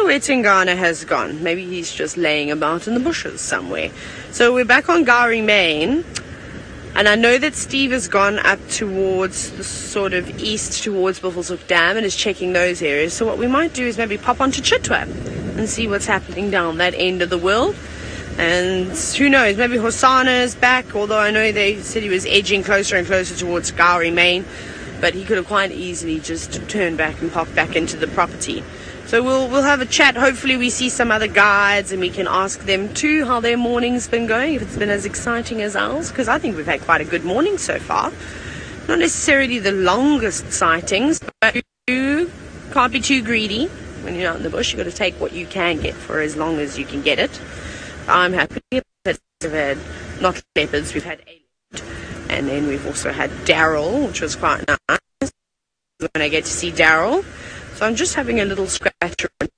know where Tingana has gone. Maybe he's just laying about in the bushes somewhere. So we're back on Gowrie Main. And I know that Steve has gone up towards the sort of east towards Buffelshoek Dam and is checking those areas. So what we might do is maybe pop onto Chitwa and see what's happening down that end of the world. And who knows, maybe Hosanna is back, although I know they said he was edging closer and closer towards Gowrie Main. But he could have quite easily just turned back and popped back into the property. So we'll have a chat. Hopefully we see some other guides and we can ask them too how their morning's been going, if it's been as exciting as ours, because I think we've had quite a good morning so far. Not necessarily the longest sightings, but you can't be too greedy when you're out in the bush. You've got to take what you can get for as long as you can get it. I'm happy that we've had not leopards, we've had a leopard, and then we've also had Daryl, which was quite nice when I get to see Daryl. So I'm just having a little scratch around.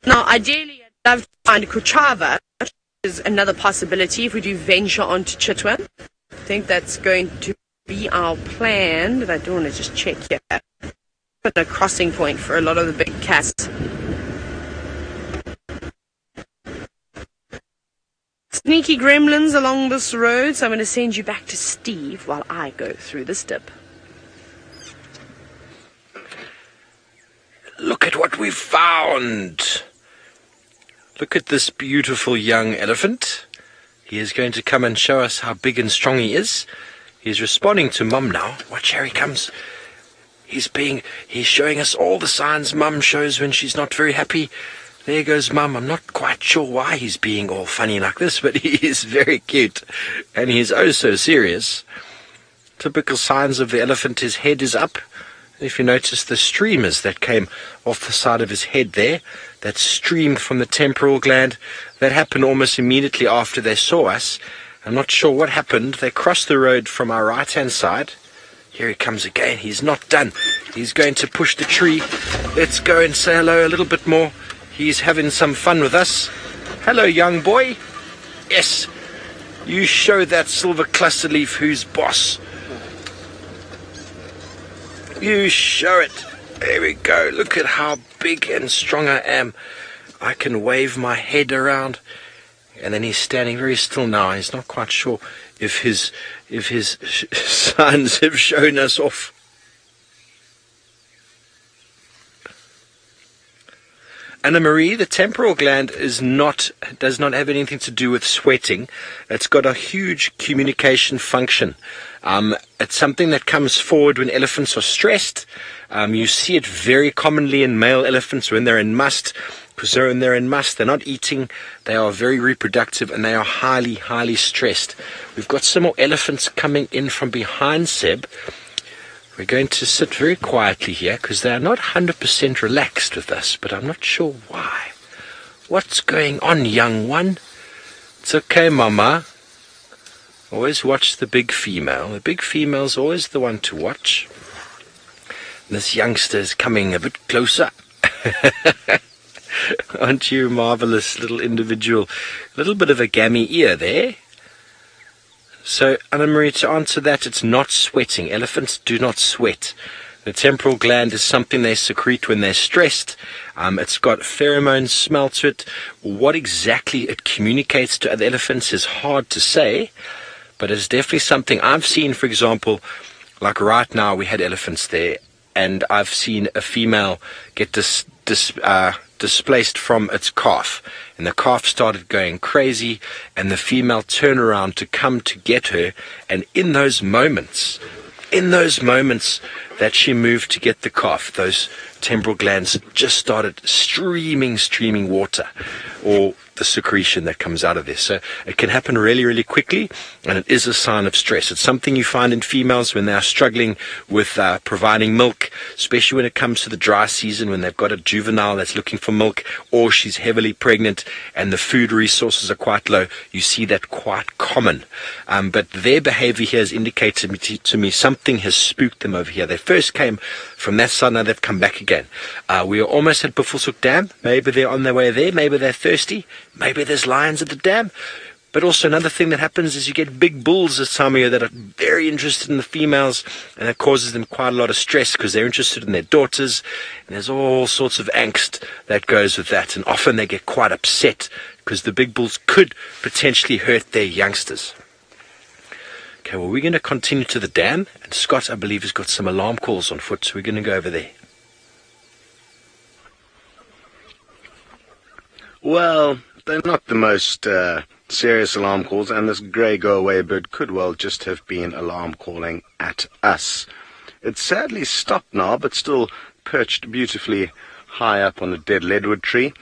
Now, ideally, I'd love to find a Kuchava, which is another possibility if we do venture onto Chitwa. I think that's going to be our plan, but I do want to just check here. It's a crossing point for a lot of the big cats. Sneaky gremlins along this road, so I'm going to send you back to Steve while I go through this dip. Look at what we've found. Look at this beautiful young elephant. He is going to come and show us how big and strong he is. He's responding to Mum now. Watch, here he comes. He's showing us all the signs Mum shows when she's not very happy. There goes Mum. I'm not quite sure why he's being all funny like this, but he is very cute. And he's oh so serious. Typical signs of the elephant, his head is up. If you notice the streamers that came off the side of his head there, that streamed from the temporal gland, that happened almost immediately after they saw us. I'm not sure what happened. They crossed the road from our right-hand side. Here he comes again. He's not done. He's going to push the tree. Let's go and say hello a little bit more. He's having some fun with us. Hello, young boy. Yes, you show that silver cluster leaf who's boss. You show it. There we go. Look at how big and strong I am. I can wave my head around. And then he's standing very still now. He's not quite sure if his signs have shown us off. Anna-Marie, the temporal gland does not have anything to do with sweating. It's got a huge communication function. It's something that comes forward when elephants are stressed. You see it very commonly in male elephants when they're in must. Because when they're in must, they're not eating, they are very reproductive, and they are highly, highly stressed. We've got some more elephants coming in from behind Seb. We're going to sit very quietly here because they are not 100% relaxed with us, but I'm not sure why. What's going on, young one? It's okay, Mama. Always watch the big female. The big female's always the one to watch. This youngster is coming a bit closer. Aren't you a marvelous little individual? A little bit of a gammy ear there. So, Anna-Marie, to answer that, it's not sweating. Elephants do not sweat. The temporal gland is something they secrete when they're stressed. It's got pheromone smell to it. What exactly it communicates to other elephants is hard to say, but it's definitely something I've seen. For example, like right now we had elephants there, and I've seen a female get displaced from its calf, and the calf started going crazy, and the female turned around to come to get her, and in those moments that she moved to get the calf, those temporal glands just started streaming water, or the secretion that comes out of this. So it can happen really, really quickly, and it is a sign of stress. It's something you find in females when they are struggling with providing milk, especially when it comes to the dry season, when they've got a juvenile that's looking for milk, or she's heavily pregnant and the food resources are quite low. You see that quite common. But their behavior here has indicated to me something has spooked them over here. They first came from that side, now they've come back again. We are almost at Buffelshoek Dam. Maybe they're on their way there. Maybe they're thirsty. Maybe there's lions at the dam. But also another thing that happens is you get big bulls this time of year that are very interested in the females, and that causes them quite a lot of stress because they're interested in their daughters, and there's all sorts of angst that goes with that, and often they get quite upset because the big bulls could potentially hurt their youngsters. Okay, well, we're going to continue to the dam, and Scott, I believe, has got some alarm calls on foot, so we're going to go over there. Well, they're not the most serious alarm calls, and this grey go-away bird could well just have been alarm calling at us. It's sadly stopped now, but still perched beautifully high up on a dead leadwood tree,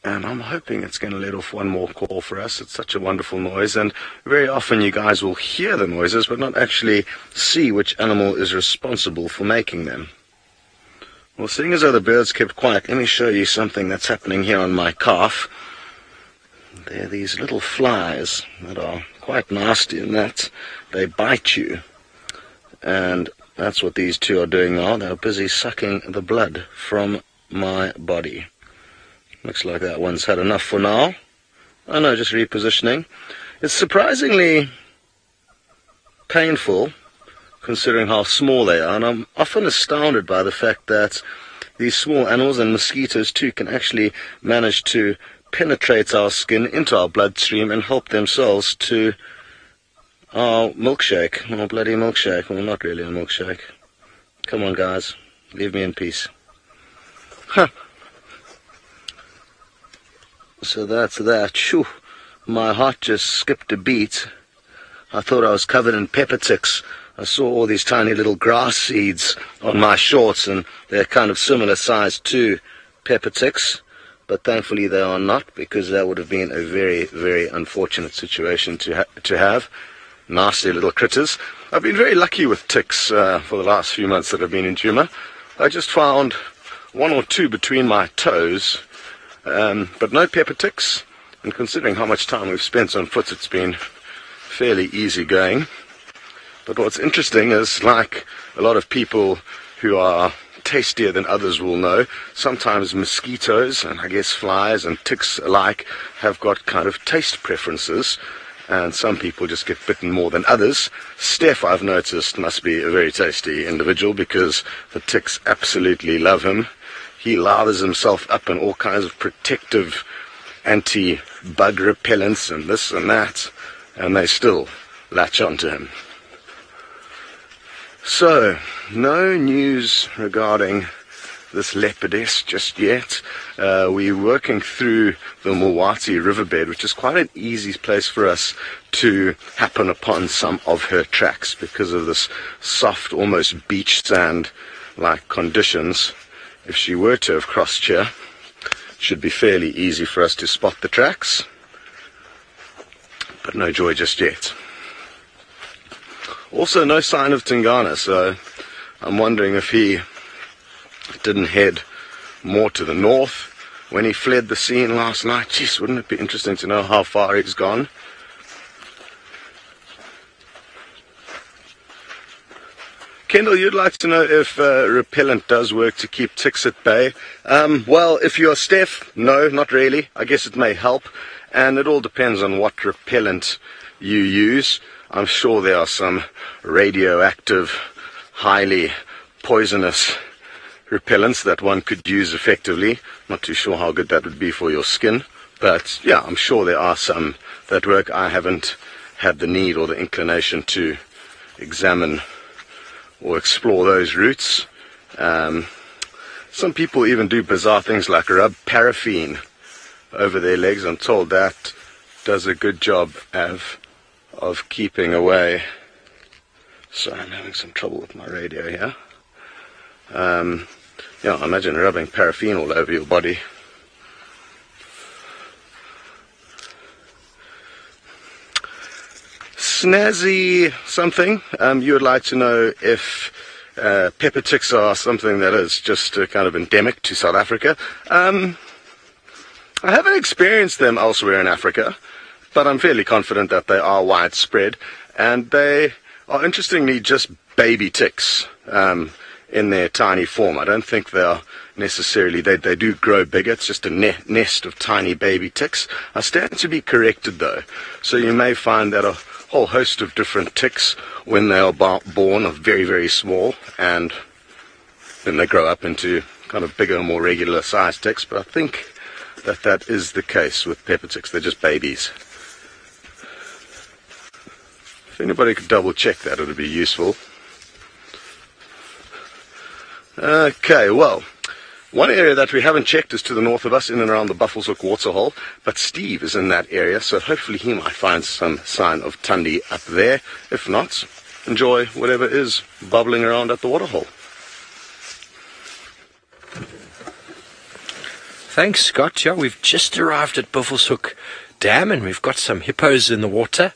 and I'm hoping it's going to let off one more call for us. It's such a wonderful noise, and very often you guys will hear the noises but not actually see which animal is responsible for making them. Well, seeing as though the bird's kept quiet, let me show you something that's happening here on my calf. There are these little flies that are quite nasty in that they bite you. And that's what these two are doing now. They're busy sucking the blood from my body. Looks like that one's had enough for now. Oh no, just repositioning. It's surprisingly painful considering how small they are, and I'm often astounded by the fact that these small animals, and mosquitoes too, can actually manage to penetrate our skin into our bloodstream and help themselves to our milkshake, our bloody milkshake. Well, not really a milkshake. Come on, guys, leave me in peace. Huh. So that's that. Phew. My heart just skipped a beat. I thought I was covered in pepper ticks. I saw all these tiny little grass seeds on my shorts, and they're kind of similar size to pepper ticks, but thankfully they are not, because that would have been a very, very unfortunate situation to have. Nasty little critters. I've been very lucky with ticks for the last few months that I've been in Djuma. I just found one or two between my toes, but no pepper ticks, and considering how much time we've spent on foot, it's been fairly easy going. But what's interesting is, like a lot of people who are tastier than others will know, sometimes mosquitoes, and I guess flies and ticks alike, have got kind of taste preferences, and some people just get bitten more than others. Steph, I've noticed, must be a very tasty individual, because the ticks absolutely love him. He lathers himself up in all kinds of protective anti-bug repellents and this and that, and they still latch onto him. So, no news regarding this leopardess just yet. We're working through the Mulwati riverbed, which is quite an easy place for us to happen upon some of her tracks because of this soft, almost beach sand-like conditions. If she were to have crossed here, it should be fairly easy for us to spot the tracks, but no joy just yet. Also, no sign of Tingana, so I'm wondering if he didn't head more to the north when he fled the scene last night. Jeez, wouldn't it be interesting to know how far he's gone? Kendall, you'd like to know if repellent does work to keep ticks at bay. Well, if you're Steph, no, not really. I guess it may help, and it all depends on what repellent you use. I'm sure there are some radioactive, highly poisonous repellents that one could use effectively. Not too sure how good that would be for your skin, but yeah, I'm sure there are some that work. I haven't had the need or the inclination to examine or explore those routes. Some people even do bizarre things like rub paraffin over their legs. I'm told that does a good job of keeping away. So I'm having some trouble with my radio here. Yeah, imagine rubbing paraffin all over your body. Snazzy something, you would like to know if pepper ticks are something that is just kind of endemic to South Africa. I haven't experienced them elsewhere in Africa, but I'm fairly confident that they are widespread, and they are interestingly just baby ticks in their tiny form. I don't think they are necessarily. They do grow bigger. It's just a nest of tiny baby ticks. I stand to be corrected, though. So you may find that a whole host of different ticks, when they are born, are very, very small, and then they grow up into kind of bigger, more regular sized ticks. But I think that is the case with pepper ticks. They're just babies. If anybody could double check that, it would be useful. Okay, well, one area that we haven't checked is to the north of us, in and around the Buffelshoek waterhole, but Steve is in that area, so hopefully he might find some sign of Tundi up there. If not, enjoy whatever is bubbling around at the waterhole. Thanks, Scott. Yeah, we've just arrived at Buffelshoek Dam, and we've got some hippos in the water.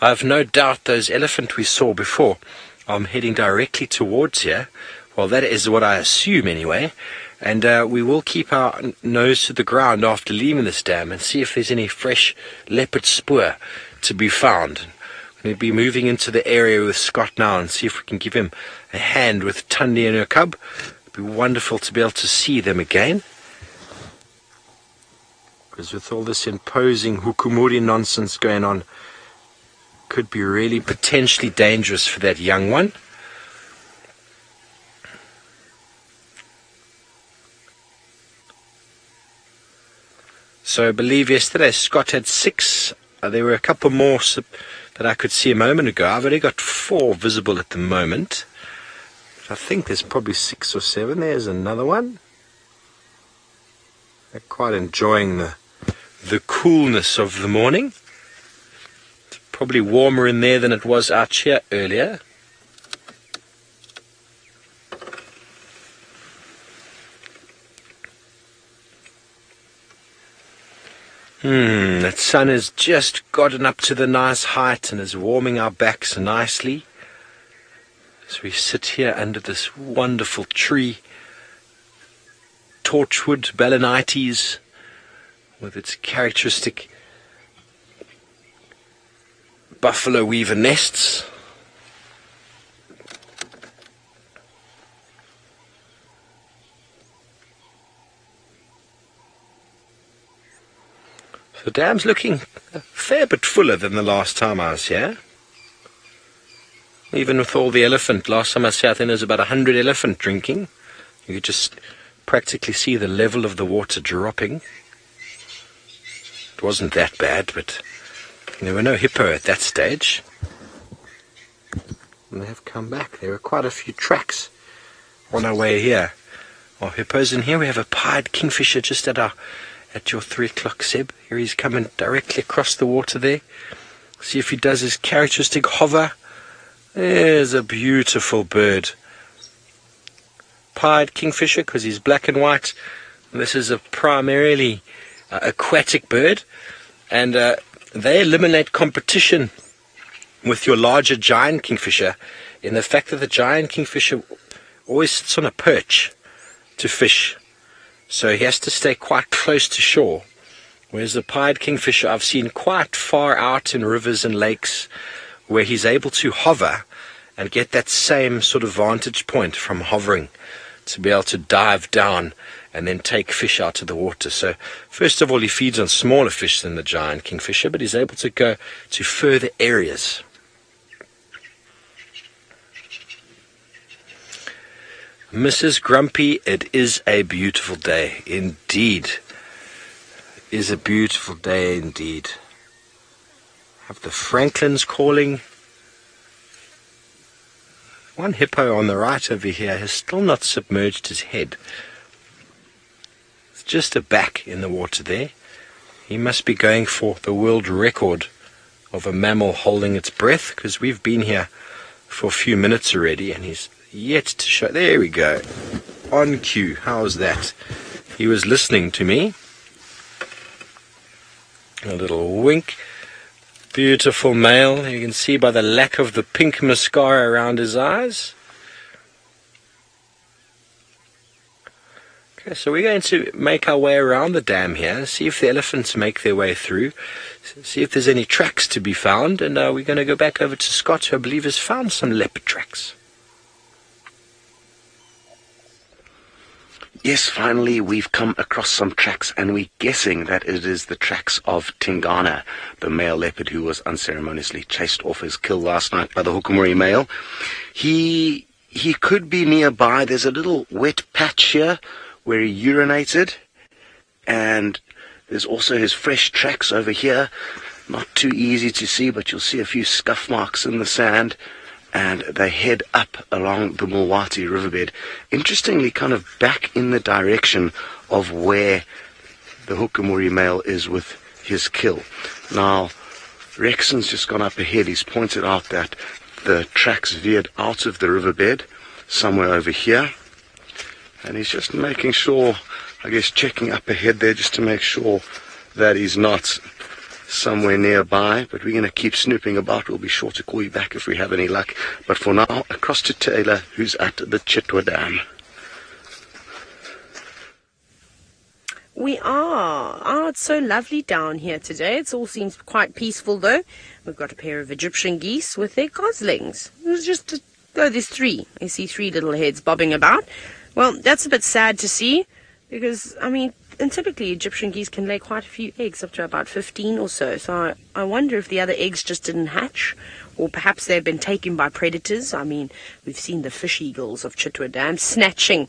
I have no doubt those elephant we saw before are heading directly towards here. Well, that is what I assume anyway. And we will keep our nose to the ground after leaving this dam and see if there's any fresh leopard spoor to be found. We'll be moving into the area with Scott now and see if we can give him a hand with Tundi and her cub. It'd be wonderful to be able to see them again. Because with all this imposing Hukumuri nonsense going on, could be really potentially dangerous for that young one. So I believe yesterday Scott had 6. There were a couple more that I could see a moment ago. I've only got 4 visible at the moment. I think there's probably 6 or 7. There's another one. They're quite enjoying the coolness of the morning. It's probably warmer in there than it was out here earlier. That sun has just gotten up to the nice height and is warming our backs nicely as we sit here under this wonderful tree, torchwood balanites, with its characteristic buffalo weaver nests. The dam's looking a fair bit fuller than the last time I was here. Even with all the elephant, last time I was here I think there was about 100 elephant drinking. You could just practically see the level of the water dropping. It wasn't that bad, but there were no hippo at that stage. And they have come back. There were quite a few tracks on our way here. Oh, hippos in here. We have a pied kingfisher just at your 3 o'clock, Seb. Here he's coming directly across the water there. See if he does his characteristic hover. There's a beautiful bird. Pied kingfisher, because he's black and white. And this is a primarily aquatic bird. And they eliminate competition with your larger giant kingfisher in the fact that the giant kingfisher always sits on a perch to fish. So he has to stay quite close to shore, whereas the pied kingfisher I've seen quite far out in rivers and lakes where he's able to hover and get that same sort of vantage point from hovering to be able to dive down and then take fish out of the water. So first of all, he feeds on smaller fish than the giant kingfisher, but he's able to go to further areas. Mrs. Grumpy, it is a beautiful day indeed. It is a beautiful day indeed. Have the Franklins calling. One hippo on the right over here has still not submerged his head. It's just a back in the water there. He must be going for the world record of a mammal holding its breath, because we've been here for a few minutes already and he's yet to show. There we go. On cue. How's that? He was listening to me. A little wink. Beautiful male. You can see by the lack of the pink mascara around his eyes. Okay, so we're going to make our way around the dam here, see if the elephants make their way through, see if there's any tracks to be found, and we're going to go back over to Scott, who I believe has found some leopard tracks. Yes, finally we've come across some tracks, and we're guessing that it is the tracks of Tingana, the male leopard who was unceremoniously chased off his kill last night by the Hukumuri male. He could be nearby. There's a little wet patch here where he urinated, and there's also his fresh tracks over here. Not too easy to see, but you'll see a few scuff marks in the sand, and they head up along the Mulwati riverbed. Interestingly, kind of back in the direction of where the Hukumuri male is with his kill. Now, Rexon's just gone up ahead. He's pointed out that the tracks veered out of the riverbed somewhere over here, and he's just making sure, I guess checking up ahead there just to make sure that he's not somewhere nearby, but we're going to keep snooping about. We'll be sure to call you back if we have any luck. But for now, across to Taylor, who's at the Chitwa Dam. We are. Oh, it's so lovely down here today. It all seems quite peaceful, though. We've got a pair of Egyptian geese with their goslings. There's 3. I see 3 little heads bobbing about. Well, that's a bit sad to see, because, and typically Egyptian geese can lay quite a few eggs, up to about 15 or so. So I wonder if the other eggs just didn't hatch, or perhaps they've been taken by predators. We've seen the fish eagles of Chitwa Dam snatching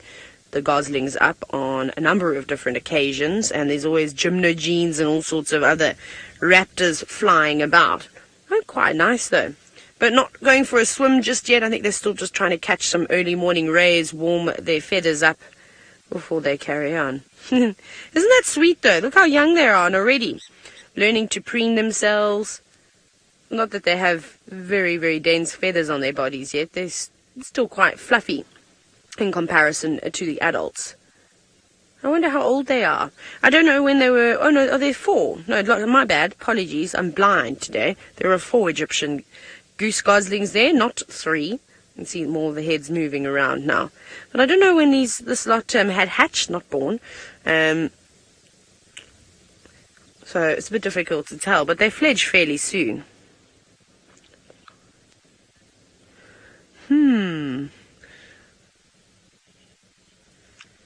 the goslings up on a number of different occasions, and there's always gymnogenes and all sorts of other raptors flying about. Oh, quite nice though. But not going for a swim just yet. I think they're still just trying to catch some early morning rays, warm their feathers up before they carry on. Isn't that sweet though? Look how young they are and already learning to preen themselves. Not that they have very, very dense feathers on their bodies yet. They're still quite fluffy in comparison to the adults. I wonder how old they are. I don't know when they were. Oh no, they're 4. No, my bad. Apologies. I'm blind today. There are 4 Egyptian goose goslings there, not 3. You can see more of the heads moving around now. But I don't know when this lot had hatched, not born. So it's a bit difficult to tell, but they fledge fairly soon.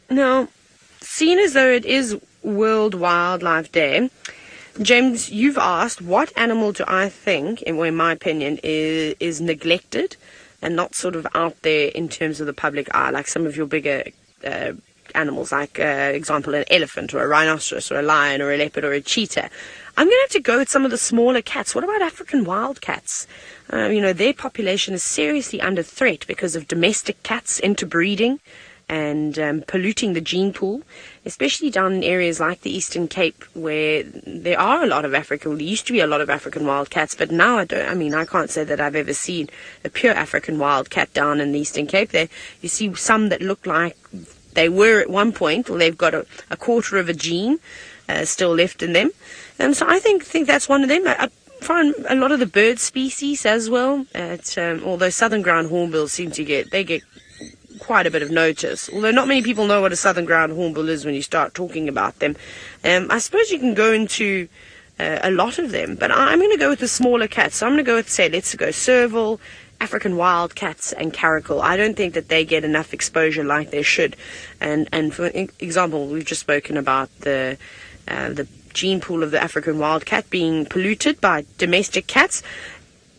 Now, seeing as though it is World Wildlife Day, James, you've asked, what animal do I think, in my opinion, is neglected and not sort of out there in terms of the public eye, like some of your bigger animals, like, example, an elephant or a rhinoceros or a lion or a leopard or a cheetah. I'm going to have to go with some of the smaller cats. What about African wildcats? Their population is seriously under threat because of domestic cats interbreeding and polluting the gene pool, especially down in areas like the Eastern Cape, where there are a lot of there used to be a lot of African wildcats, but now I can't say that I've ever seen a pure African wildcat down in the Eastern Cape. You see some that look like they were at one point, or they've got a quarter of a gene still left in them. So I think that's one of them. I find a lot of the bird species as well. Although southern ground hornbills get quite a bit of notice. Although not many people know what a southern ground hornbill is when you start talking about them. I suppose you can go into a lot of them, but I'm going to go with the smaller cats. So I'm going to go with, let's go serval, African wildcats, and caracal. I don't think that they get enough exposure like they should. And for example, we've just spoken about the gene pool of the African wildcat being polluted by domestic cats.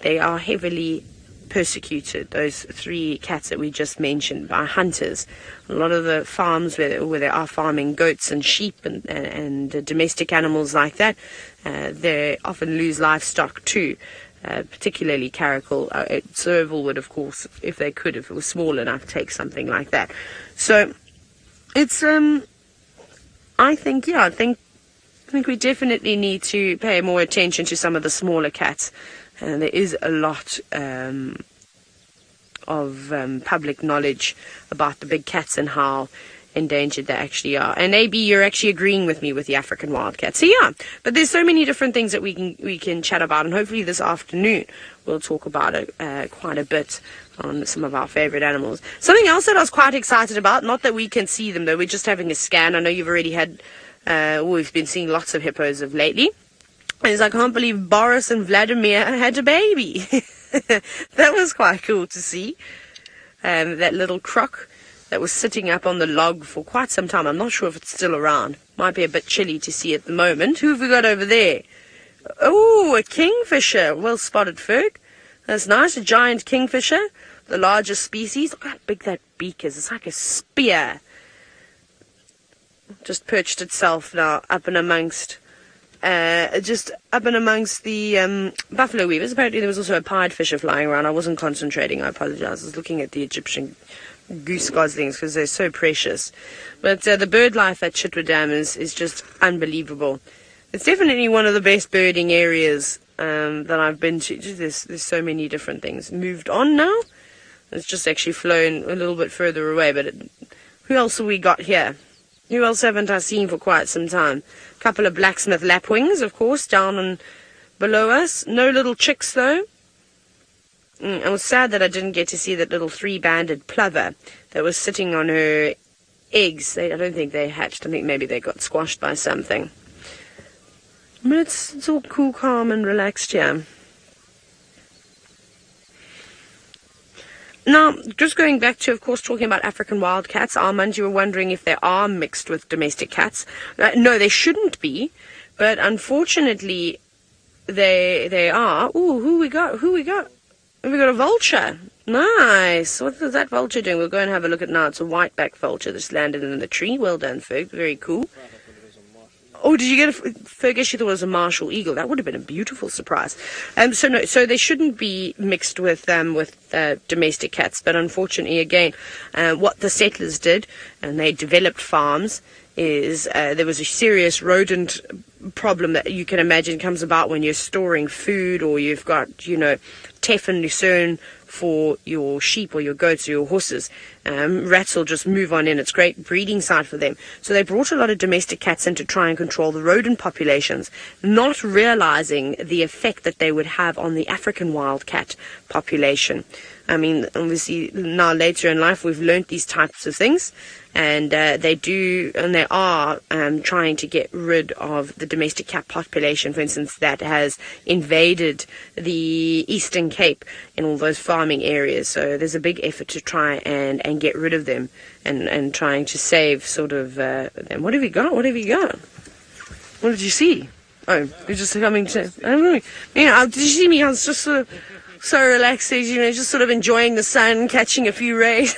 They are heavily persecuted, those 3 cats that we just mentioned, by hunters. A lot of the farms where they are farming goats and sheep and domestic animals like that, they often lose livestock too, particularly caracal. Serval would, of course, if it was small enough, take something like that. So it's I think we definitely need to pay more attention to some of the smaller cats. And there is a lot of public knowledge about the big cats and how endangered they actually are. And AB, you're actually agreeing with me with the African wildcat. So yeah, but there's so many different things that we can chat about, and hopefully this afternoon we'll talk about it quite a bit on some of our favorite animals. Something else that I was quite excited about, not that we can see them though, we're just having a scan. I know you've already had, we've been seeing lots of hippos of lately. And I can't believe Boris and Vladimir had a baby. That was quite cool to see. That little croc that was sitting up on the log for quite some time. I'm not sure if it's still around. Might be a bit chilly to see at the moment. Who have we got over there? Oh, a kingfisher. Well spotted, Ferg. That's nice. A giant kingfisher. The largest species. Look how big that beak is. It's like a spear. Just perched itself now up and amongst the buffalo weavers. Apparently there was also a pied fisher flying around. I wasn't concentrating. I apologize. I was looking at the Egyptian goose goslings because they're so precious. But the bird life at Chitwa Dam is just unbelievable. It's definitely one of the best birding areas that I've been to. There's so many different things. Moved on now. It's just actually flown a little bit further away. But who else have we got here? Who else haven't I seen for quite some time? A couple of blacksmith lapwings, of course, down and below us. No little chicks, though. I was sad that I didn't get to see that little three-banded plover that was sitting on her eggs. I don't think they hatched. I think maybe they got squashed by something. But it's all cool, calm, and relaxed here. Now, just going back to, of course, talking about African wildcats, Armand, you were wondering if they are mixed with domestic cats. No, they shouldn't be, but unfortunately, they are. Ooh, who we got? We got a vulture. Nice. What is that vulture doing? We'll go and have a look at it now. It's a white-backed vulture that's landed in the tree. Well done, Ferg. Very cool. Oh, did you get Fergus? She thought it was a martial eagle. That would have been a beautiful surprise. So they shouldn't be mixed with domestic cats. But unfortunately, again, what the settlers did, and they developed farms, is there was a serious rodent problem that you can imagine comes about when you're storing food, or you've got, teff and lucerne for your sheep or your goats or your horses. Rats will just move on in. It's a great breeding site for them. So they brought a lot of domestic cats in to try and control the rodent populations, not realizing the effect that they would have on the African wildcat population. I mean, obviously, now later in life, we've learnt these types of things, and they are trying to get rid of the domestic cat population, for instance, that has invaded the Eastern Cape in all those farming areas. So there's a big effort to try and get rid of them and trying to save sort of them. What have you got? What did you see? Oh, you're just coming to... I don't know. Did you see me? I was just so relaxed, just sort of enjoying the sun, catching a few rays.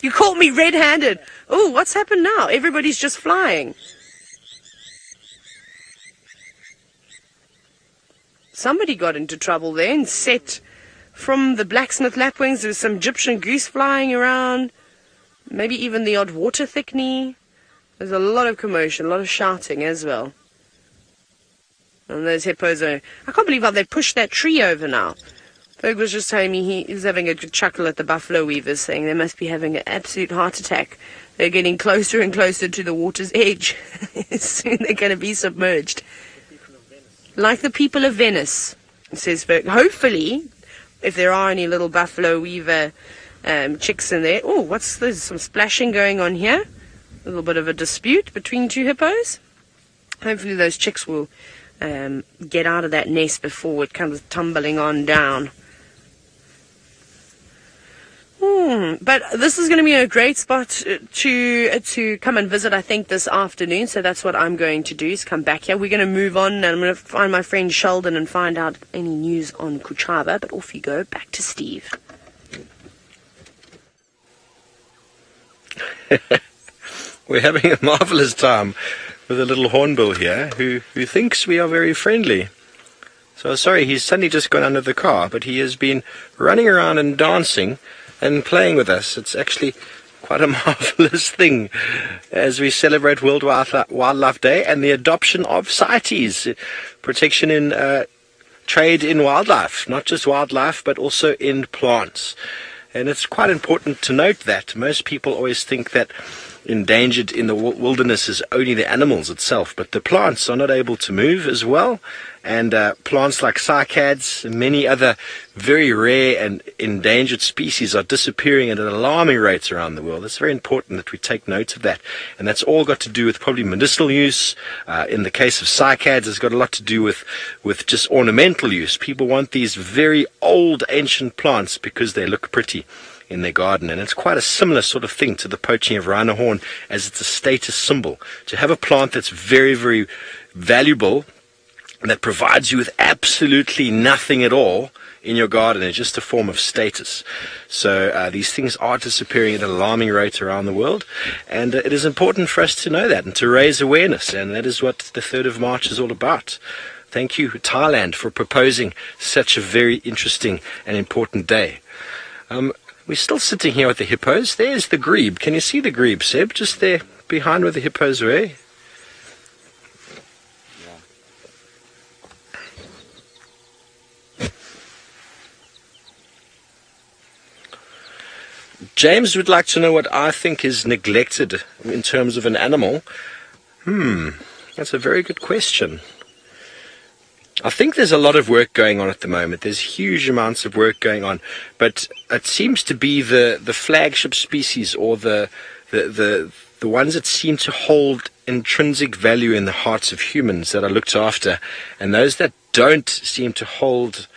You caught me red-handed. Oh, what's happened now? Everybody's just flying. Somebody got into trouble there and set from the blacksmith lapwings. There was some Egyptian goose flying around. Maybe even the odd water thickney. There's a lot of commotion, a lot of shouting as well. And those hippos I can't believe how they pushed that tree over now. Ferg was just telling me he was having a good chuckle at the buffalo weavers, saying they must be having an absolute heart attack. They're getting closer and closer to the water's edge. Soon they're going to be submerged. Like the people of Venice, says Ferg. Hopefully, if there are any little buffalo weaver chicks in there. Oh, there's some splashing going on here. A little bit of a dispute between two hippos. Hopefully those chicks will get out of that nest before it comes tumbling on down. But this is going to be a great spot to come and visit, I think, this afternoon. So that's what I'm going to do, is come back here. We're going to move on, and I'm going to find my friend Sheldon and find out any news on Kuchava. But off you go, back to Steve. We're having a marvelous time with a little hornbill here who thinks we are very friendly. So sorry, he's suddenly just gone under the car, but he has been running around and dancing and playing with us. It's actually quite a marvelous thing as we celebrate World Wildlife Day and the adoption of CITES, protection in trade in wildlife, not just wildlife but also in plants. And it's quite important to note that most people always think that endangered in the wilderness is only the animals itself, but the plants are not able to move as well, and plants like cycads and many other very rare and endangered species are disappearing at an alarming rate around the world. It's very important that we take note of that, and that's all got to do with probably medicinal use. In the case of cycads, it's got a lot to do with just ornamental use. People want these very old ancient plants because they look pretty. in their garden. And it's quite a similar sort of thing to the poaching of rhino horn, as it's a status symbol. To have a plant that's very, very valuable, that provides you with absolutely nothing at all in your garden, is just a form of status. So these things are disappearing at an alarming rate around the world, and it is important for us to know that and to raise awareness, and that is what the 3rd of March is all about. Thank you, Thailand, for proposing such a very interesting and important day. We're still sitting here with the hippos. There's the grebe. Can you see the grebe, Seb? Just there behind where the hippos were. James would like to know what I think is neglected in terms of an animal. That's a very good question. I think there's a lot of work going on at the moment. There's huge amounts of work going on, but it seems to be the flagship species, or the ones that seem to hold intrinsic value in the hearts of humans, that are looked after, and those that don't seem to hold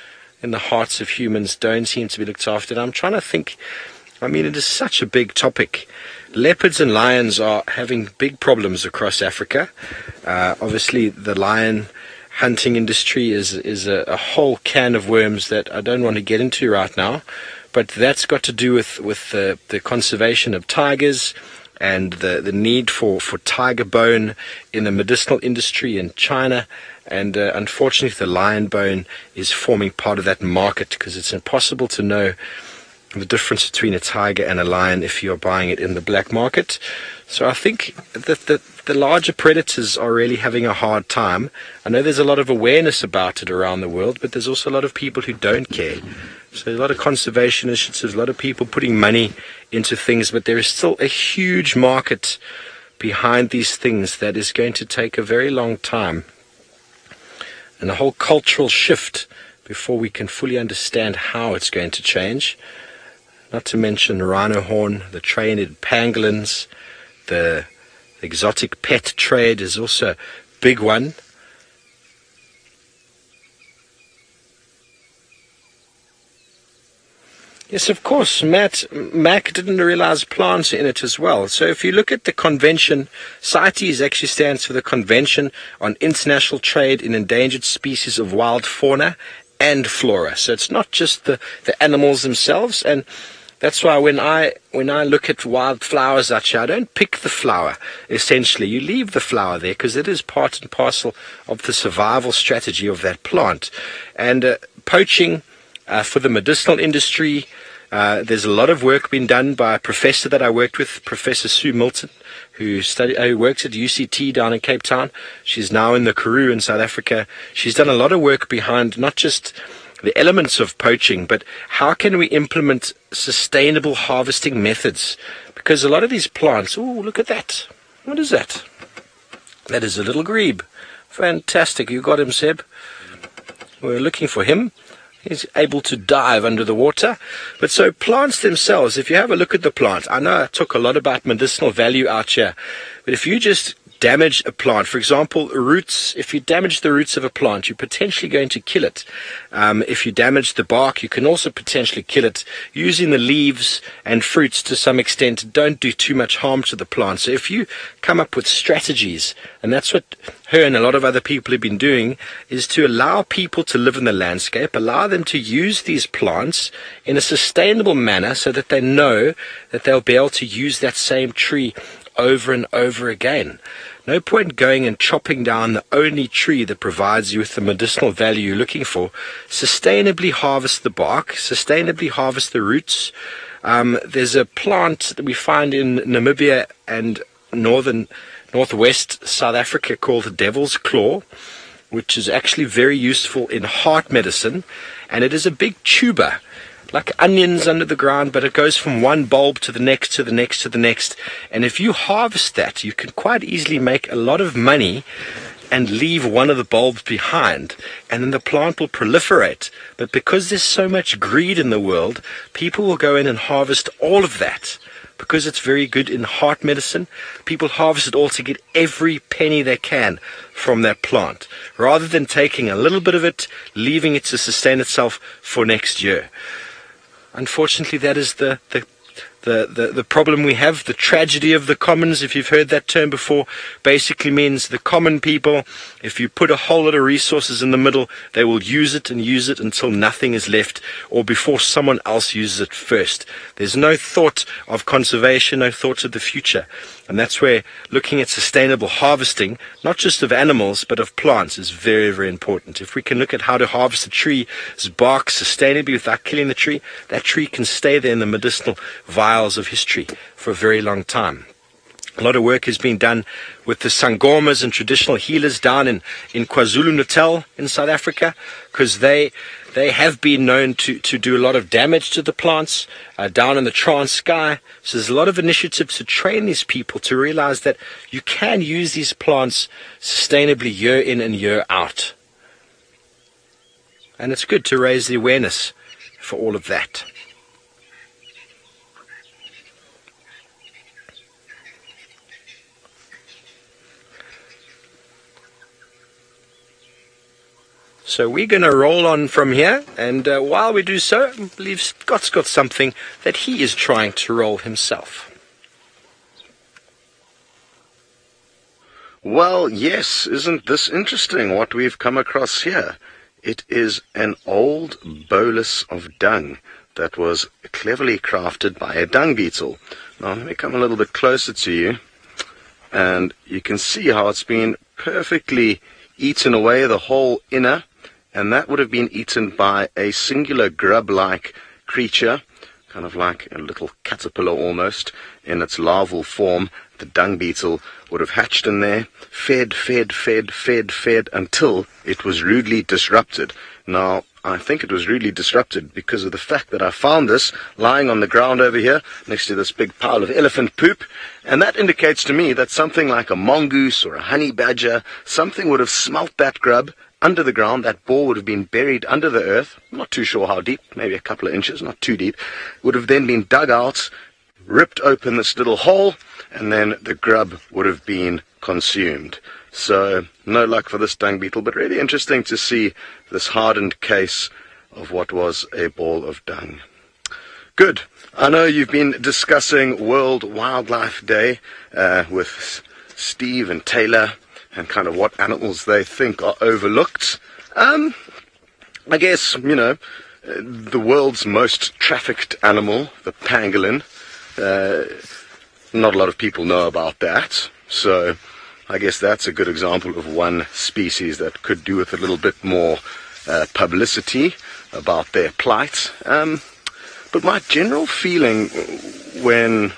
in the hearts of humans don't seem to be looked after. And I'm trying to think. I mean, it is such a big topic. Leopards and lions are having big problems across Africa. Obviously, the lion hunting industry is a whole can of worms that I don't want to get into right now. But that's got to do with the conservation of tigers, and the need for tiger bone in the medicinal industry in China. And unfortunately, the lion bone is forming part of that market, because it's impossible to know the difference between a tiger and a lion if you're buying it in the black market. So I think that the larger predators are really having a hard time. I know there's a lot of awareness about it around the world, but there's also a lot of people who don't care. So there's a lot of conservation initiatives, a lot of people putting money into things, but there is still a huge market behind these things that is going to take a very long time, and a whole cultural shift before we can fully understand how it's going to change. Not to mention rhino horn, the trained pangolins, the exotic pet trade is also a big one. Yes, of course, Mac didn't realize plants are in it as well. So if you look at the convention, CITES actually stands for the Convention on International Trade in Endangered Species of Wild Fauna and Flora. So it's not just the animals themselves, and that's why when I look at wild flowers out here, I don't pick the flower, essentially. You leave the flower there, because it is part and parcel of the survival strategy of that plant. And poaching for the medicinal industry, there's a lot of work being done by a professor that I worked with, Professor Sue Milton, who works at UCT down in Cape Town. She's now in the Kruger in South Africa. She's done a lot of work behind not just the elements of poaching, but how can we implement sustainable harvesting methods? Because a lot of these plants, oh, look at that. What is that? That is a little grebe. Fantastic. You got him, Seb. We're looking for him. He's able to dive under the water. But so plants themselves, if you have a look at the plant, I know I talk a lot about medicinal value out here, but if you just damage a plant, for example, roots, if you damage the roots of a plant, you're potentially going to kill it. If you damage the bark, you can also potentially kill it. Using the leaves and fruits to some extent don't do too much harm to the plant. So if you come up with strategies, and that's what her and a lot of other people have been doing, is to allow people to live in the landscape, allow them to use these plants in a sustainable manner so that they know that they'll be able to use that same tree over and over again. No point going and chopping down the only tree that provides you with the medicinal value you're looking for. Sustainably harvest the bark, sustainably harvest the roots. There's a plant that we find in Namibia and northwest South Africa called the devil's claw, which is actually very useful in heart medicine, and it is a big tuber, like onions under the ground, but it goes from one bulb to the next, to the next, to the next. And if you harvest that, you can quite easily make a lot of money and leave one of the bulbs behind, and then the plant will proliferate. But because there's so much greed in the world, people will go in and harvest all of that. Because it's very good in heart medicine, people harvest it all to get every penny they can from that plant, rather than taking a little bit of it, leaving it to sustain itself for next year. unfortunately, that is the problem we have. The tragedy of the commons, if you've heard that term before, basically means the common people, if you put a whole lot of resources in the middle, they will use it until nothing is left, or before someone else uses it first. There's no thought of conservation, no thought of the future. And that's where looking at sustainable harvesting, not just of animals, but of plants, is very, very important. If we can look at how to harvest a tree's bark sustainably without killing the tree, that tree can stay there in the medicinal vials of history for a very long time. A lot of work has been done with the sangomas and traditional healers down in KwaZulu-Natal in South Africa, because they have been known to do a lot of damage to the plants down in the Transkei. So there's a lot of initiatives to train these people to realize that you can use these plants sustainably year in and year out. And it's good to raise the awareness for all of that. So we're going to roll on from here, and while we do so, I believe Scott's got something that he is trying to roll himself. Well, yes, isn't this interesting what we've come across here? It is an old bolus of dung that was cleverly crafted by a dung beetle. Now let me come a little bit closer to you, and you can see how it's been perfectly eaten away, the whole inner, and that would have been eaten by a singular grub-like creature, kind of like a little caterpillar almost, in its larval form. The dung beetle would have hatched in there, fed until it was rudely disrupted. Now, I think it was rudely disrupted because of the fact that I found this lying on the ground over here next to this big pile of elephant poop, and that indicates to me that something like a mongoose or a honey badger, something would have smelt that grub under the ground. That ball would have been buried under the earth, not too sure how deep, maybe a couple of inches, not too deep, would have then been dug out, ripped open this little hole, and then the grub would have been consumed. So, no luck for this dung beetle, but really interesting to see this hardened case of what was a ball of dung. Good. I know you've been discussing World Wildlife Day with Steve and Taylor, and kind of what animals they think are overlooked. I guess, the world's most trafficked animal, the pangolin, not a lot of people know about that, so I guess that's a good example of one species that could do with a little bit more publicity about their plight. But my general feeling when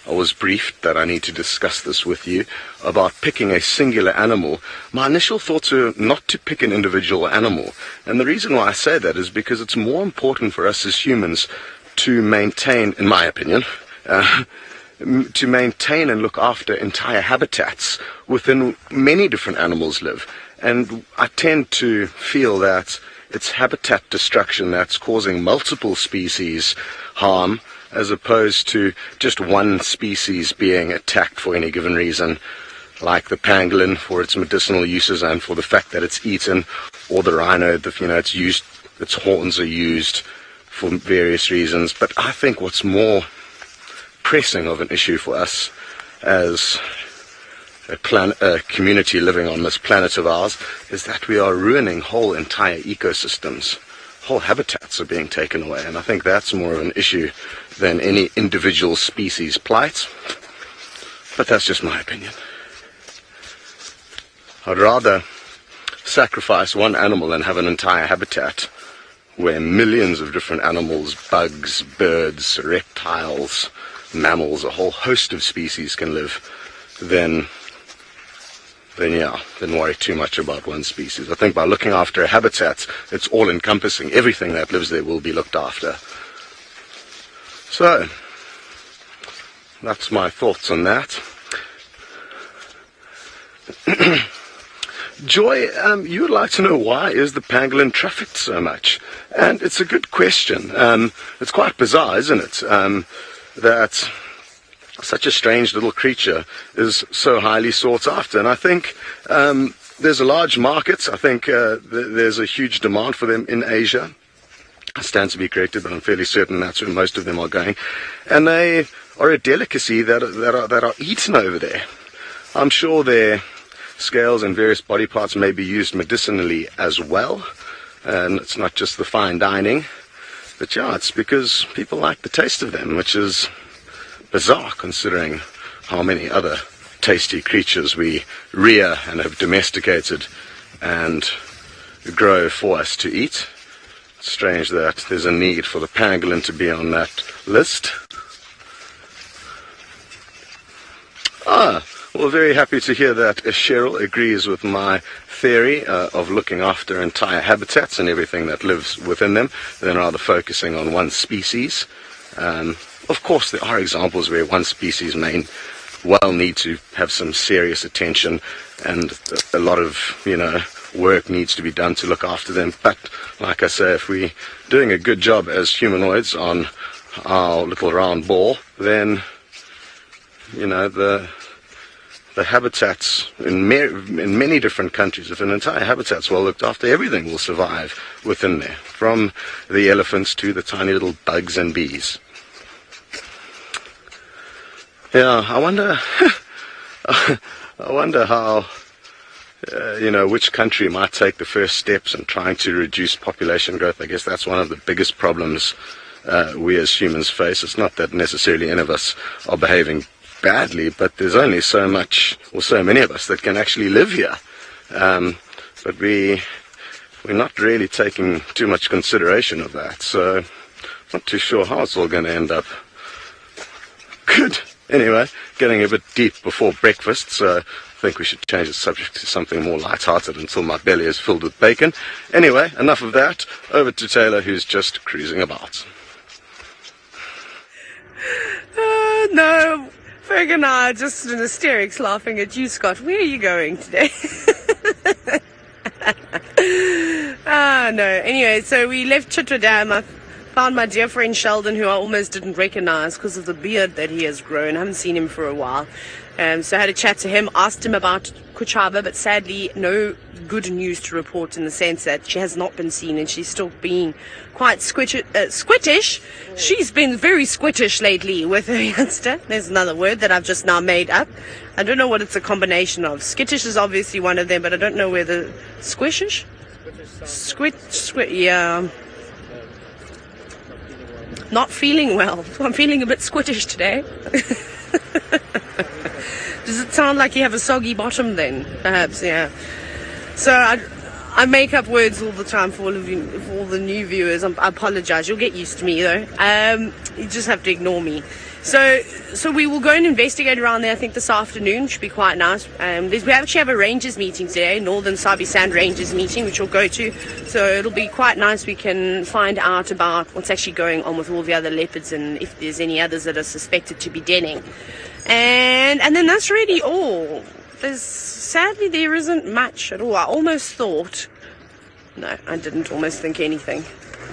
I was briefed that I need to discuss this with you about picking a singular animal, my initial thoughts were not to pick an individual animal. And the reason why I say that is because it's more important for us as humans to maintain, in my opinion, to maintain and look after entire habitats within many different animals live. And I tend to feel that it's habitat destruction that's causing multiple species harm, as opposed to just one species being attacked for any given reason, like the pangolin for its medicinal uses and for the fact that it's eaten, or the rhino, it's used, its horns are used for various reasons. But I think what's more pressing of an issue for us as a community living on this planet of ours is that we are ruining whole entire ecosystems. Whole habitats are being taken away, and I think that's more of an issue than any individual species plight. But that's just my opinion. I'd rather sacrifice one animal than have an entire habitat where millions of different animals, bugs, birds, reptiles, mammals, a whole host of species can live, then worry too much about one species. I think by looking after a habitat, it's all-encompassing. Everything that lives there will be looked after. So, that's my thoughts on that. Joy, you would like to know why is the pangolin trafficked so much? And it's a good question. It's quite bizarre, isn't it? That such a strange little creature is so highly sought after. And I think there's a large market. I think there's a huge demand for them in Asia. I stand to be corrected, but I'm fairly certain that's where most of them are going. And they are a delicacy that are eaten over there. I'm sure their scales and various body parts may be used medicinally as well. And it's not just the fine dining. But yeah, it's because people like the taste of them, which is bizarre considering how many other tasty creatures we rear and have domesticated and grow for us to eat. It's strange that there's a need for the pangolin to be on that list. Well, very happy to hear that Cheryl agrees with my theory of looking after entire habitats and everything that lives within them, than rather focusing on one species. Of course, there are examples where one species may well need to have some serious attention, and a lot of, work needs to be done to look after them. But, like I say, if we're doing a good job as humanoids on our little round ball, then, the habitats in many different countries, if an entire habitat's well looked after, everything will survive within there, from the elephants to the tiny little bugs and bees. Yeah, I wonder how, which country might take the first steps in trying to reduce population growth. I guess that's one of the biggest problems we as humans face. It's not that necessarily any of us are behaving badly, but there's only so much, or so many of us, that can actually live here. But we're not really taking too much consideration of that, so not too sure how it's all going to end up. Good. Anyway, getting a bit deep before breakfast, so I think we should change the subject to something more light-hearted until my belly is filled with bacon. Anyway, enough of that. Over to Taylor, who's just cruising about. No, Ferg and I are just in hysterics laughing at you, Scott. Where are you going today? No. Anyway, so we left Chitwa Dam. I found my dear friend Sheldon, who I almost didn't recognize because of the beard that he has grown. I haven't seen him for a while. So I had a chat to him, asked him about Kuchaba, but sadly no good news to report, in the sense that she has not been seen and she's still being quite squittish. She's been very squittish lately with her youngster. There's another word that I've just now made up. I don't know what it's a combination of. Skittish is obviously one of them, but I don't know whether squishish? Yeah. Not feeling well. I'm feeling a bit squittish today. Does it sound like you have a soggy bottom then? Perhaps, yeah. So I make up words all the time for all of you, for all the new viewers. I apologize. You'll get used to me though. You just have to ignore me. So we will go and investigate around there. I think this afternoon should be quite nice. We actually have a rangers meeting today, Northern Sabi Sand Rangers meeting, which we'll go to. So it'll be quite nice. We can find out about what's actually going on with all the other leopards and if there's any others that are suspected to be denning. And then that's really all. Sadly, there isn't much at all. I almost thought... No, I didn't almost think anything.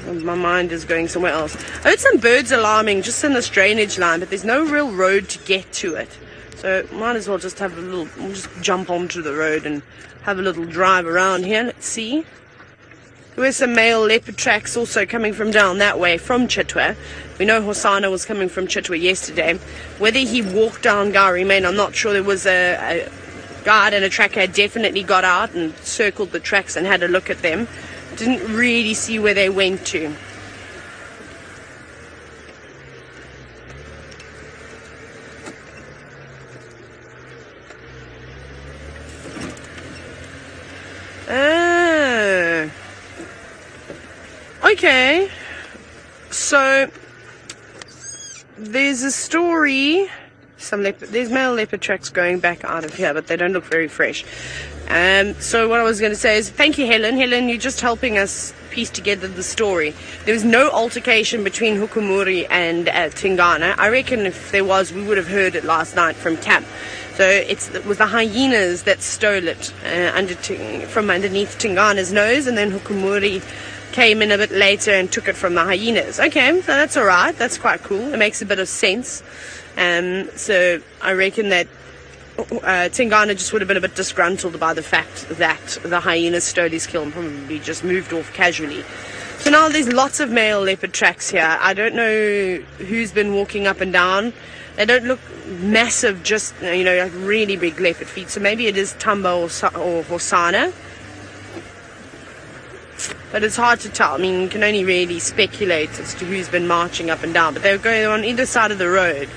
My mind is going somewhere else. I heard some birds alarming just in this drainage line, but there's no real road to get to it. So might as well just have we'll just jump onto the road and have a little drive around here. Let's see. There were some male leopard tracks also coming from down that way, from Chitwa. We know Hosana was coming from Chitwa yesterday. Whether he walked down Gowrie Main, I'm not sure. There was a guide and a tracker definitely got out and circled the tracks and had a look at them. Didn't really see where they went to. Okay. So there's a story. There's male leopard tracks going back out of here, but they don't look very fresh. So what I was going to say is, thank you, Helen. Helen, you're just helping us piece together the story. There was no altercation between Hukumuri and Tingana. I reckon if there was, we would have heard it last night from camp. So it was the hyenas that stole it from underneath Tingana's nose, and then Hukumuri came in a bit later and took it from the hyenas. Okay, so that's all right. That's quite cool. It makes a bit of sense. So I reckon that Tingana just would have been a bit disgruntled by the fact that the hyenas stole his kill and probably just moved off casually. So now there's lots of male leopard tracks here. I don't know who's been walking up and down. They don't look massive, just, you know, like really big leopard feet. So maybe it is Tamba or Hosana. But it's hard to tell. I mean, you can only really speculate as to who's been marching up and down. But they're going on either side of the road.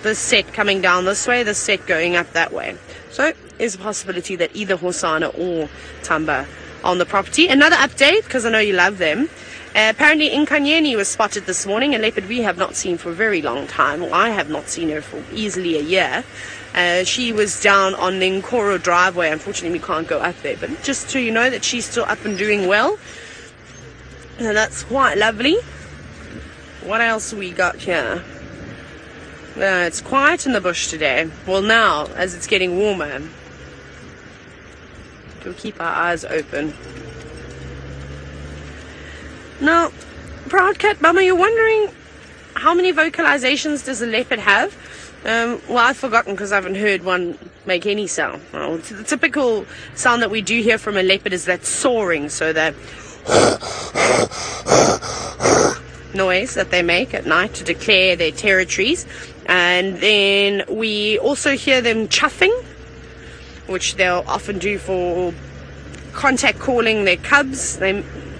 This set coming down this way, this set going up that way. So there's a possibility that either Hosana or Tamba are on the property. Another update, because I know you love them. Apparently Nkanyeni was spotted this morning, a leopard we have not seen for a very long time. Well, I have not seen her for easily a year. She was down on the Nkoro driveway. Unfortunately, we can't go up there, but just so you know that she's still up and doing well. And that's quite lovely. What else we got here? It's quiet in the bush today. Well, now, as it's getting warmer, we'll keep our eyes open. Now, Proud Cat Mama, you're wondering how many vocalizations does a leopard have? Well, I've forgotten because I haven't heard one make any sound. Well, the typical sound that we do hear from a leopard is that soaring, so that noise that they make at night to declare their territories. And then we also hear them chuffing, which they'll often do for contact calling their cubs.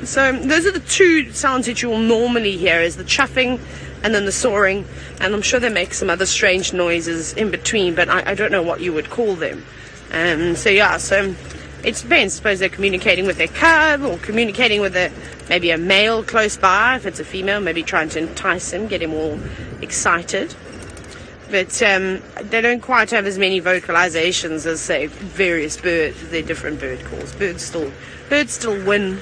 So those are the two sounds that you'll normally hear, is the chuffing and then the soaring, and I'm sure they make some other strange noises in between, but I don't know what you would call them. So yeah, so it depends. I suppose they're communicating with their cub, or communicating with maybe a male close by. If it's a female, maybe trying to entice him, get him all excited. But they don't quite have as many vocalizations as, say, various birds. They're different bird calls. Birds still win.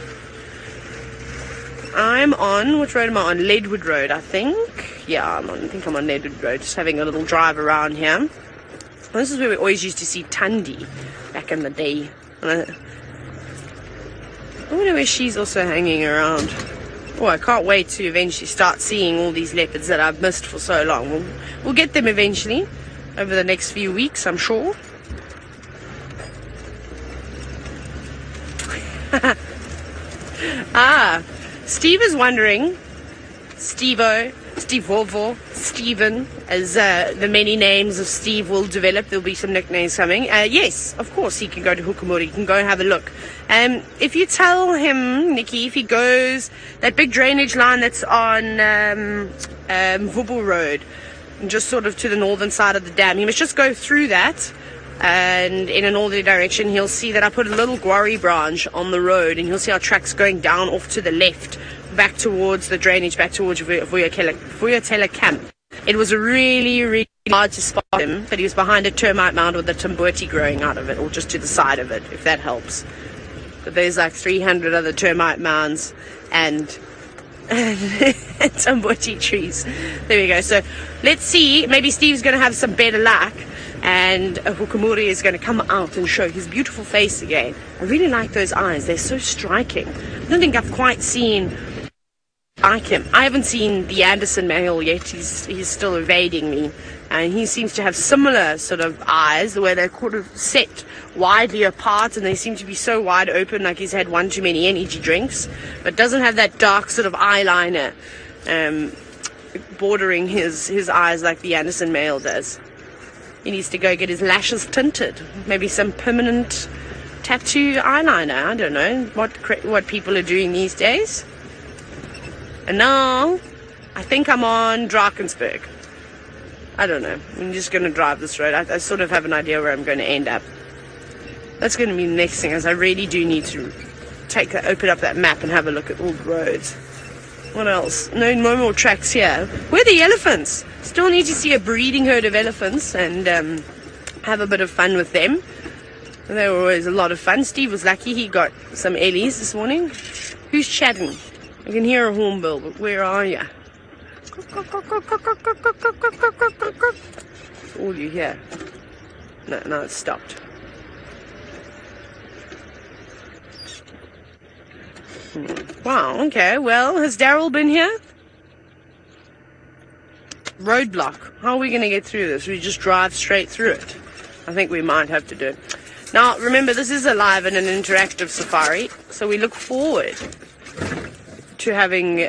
I'm on, which road am I on? Leadwood Road, I think. Yeah, I think I'm on Leadwood Road, just having a little drive around here. And this is where we always used to see Tundi back in the day. I wonder where she's also hanging around. Oh, I can't wait to eventually start seeing all these leopards that I've missed for so long. We'll get them eventually, over the next few weeks, I'm sure. Steve is wondering, Steve-O, Steve-Vovo, Steven, as the many names of Steve will develop. There'll be some nicknames coming. Yes, of course, he can go to Hukumuri. He can go and have a look. If you tell him, Nikki, if he goes, that big drainage line that's on Vubu Road, just sort of to the northern side of the dam, he must just go through that. And in a northerly direction, he'll see that I put a little quarry branch on the road, and he'll see our tracks going down off to the left, back towards the drainage, back towards Vuyatela camp. It was really, really hard to spot him, but he was behind a termite mound with a tambuti growing out of it, or just to the side of it, if that helps. But there's like 300 other termite mounds and tambuti trees. There we go. So let's see. Maybe Steve's going to have some better luck, and Hukumuri is going to come out and show his beautiful face again. I really like those eyes. They're so striking. I don't think I've quite seen like him. I haven't seen the Anderson male yet. He's still evading me. And he seems to have similar sort of eyes, the way they're sort of set widely apart, and they seem to be so wide open, like he's had one too many energy drinks, but doesn't have that dark sort of eyeliner bordering his eyes like the Anderson male does. He needs to go get his lashes tinted. Maybe some permanent tattoo eyeliner. I don't know what people are doing these days. And now, I think I'm on Drakensberg. I don't know. I'm just going to drive this road. I sort of have an idea where I'm going to end up. That's going to be the next thing, as I really do need to open up that map and have a look at all the roads. What else? No more tracks here. Where are the elephants? Still need to see a breeding herd of elephants and have a bit of fun with them. They were always a lot of fun. Steve was lucky. He got some ellies this morning. Who's chatting? I can hear a hornbill, but where are you? That's all you hear. No, it's stopped. Wow, okay. Well, has Daryl been here? Roadblock. How are we going to get through this? We just drive straight through it. I think we might have to do it. Now, remember, this is a live and an interactive safari, so we look forward to having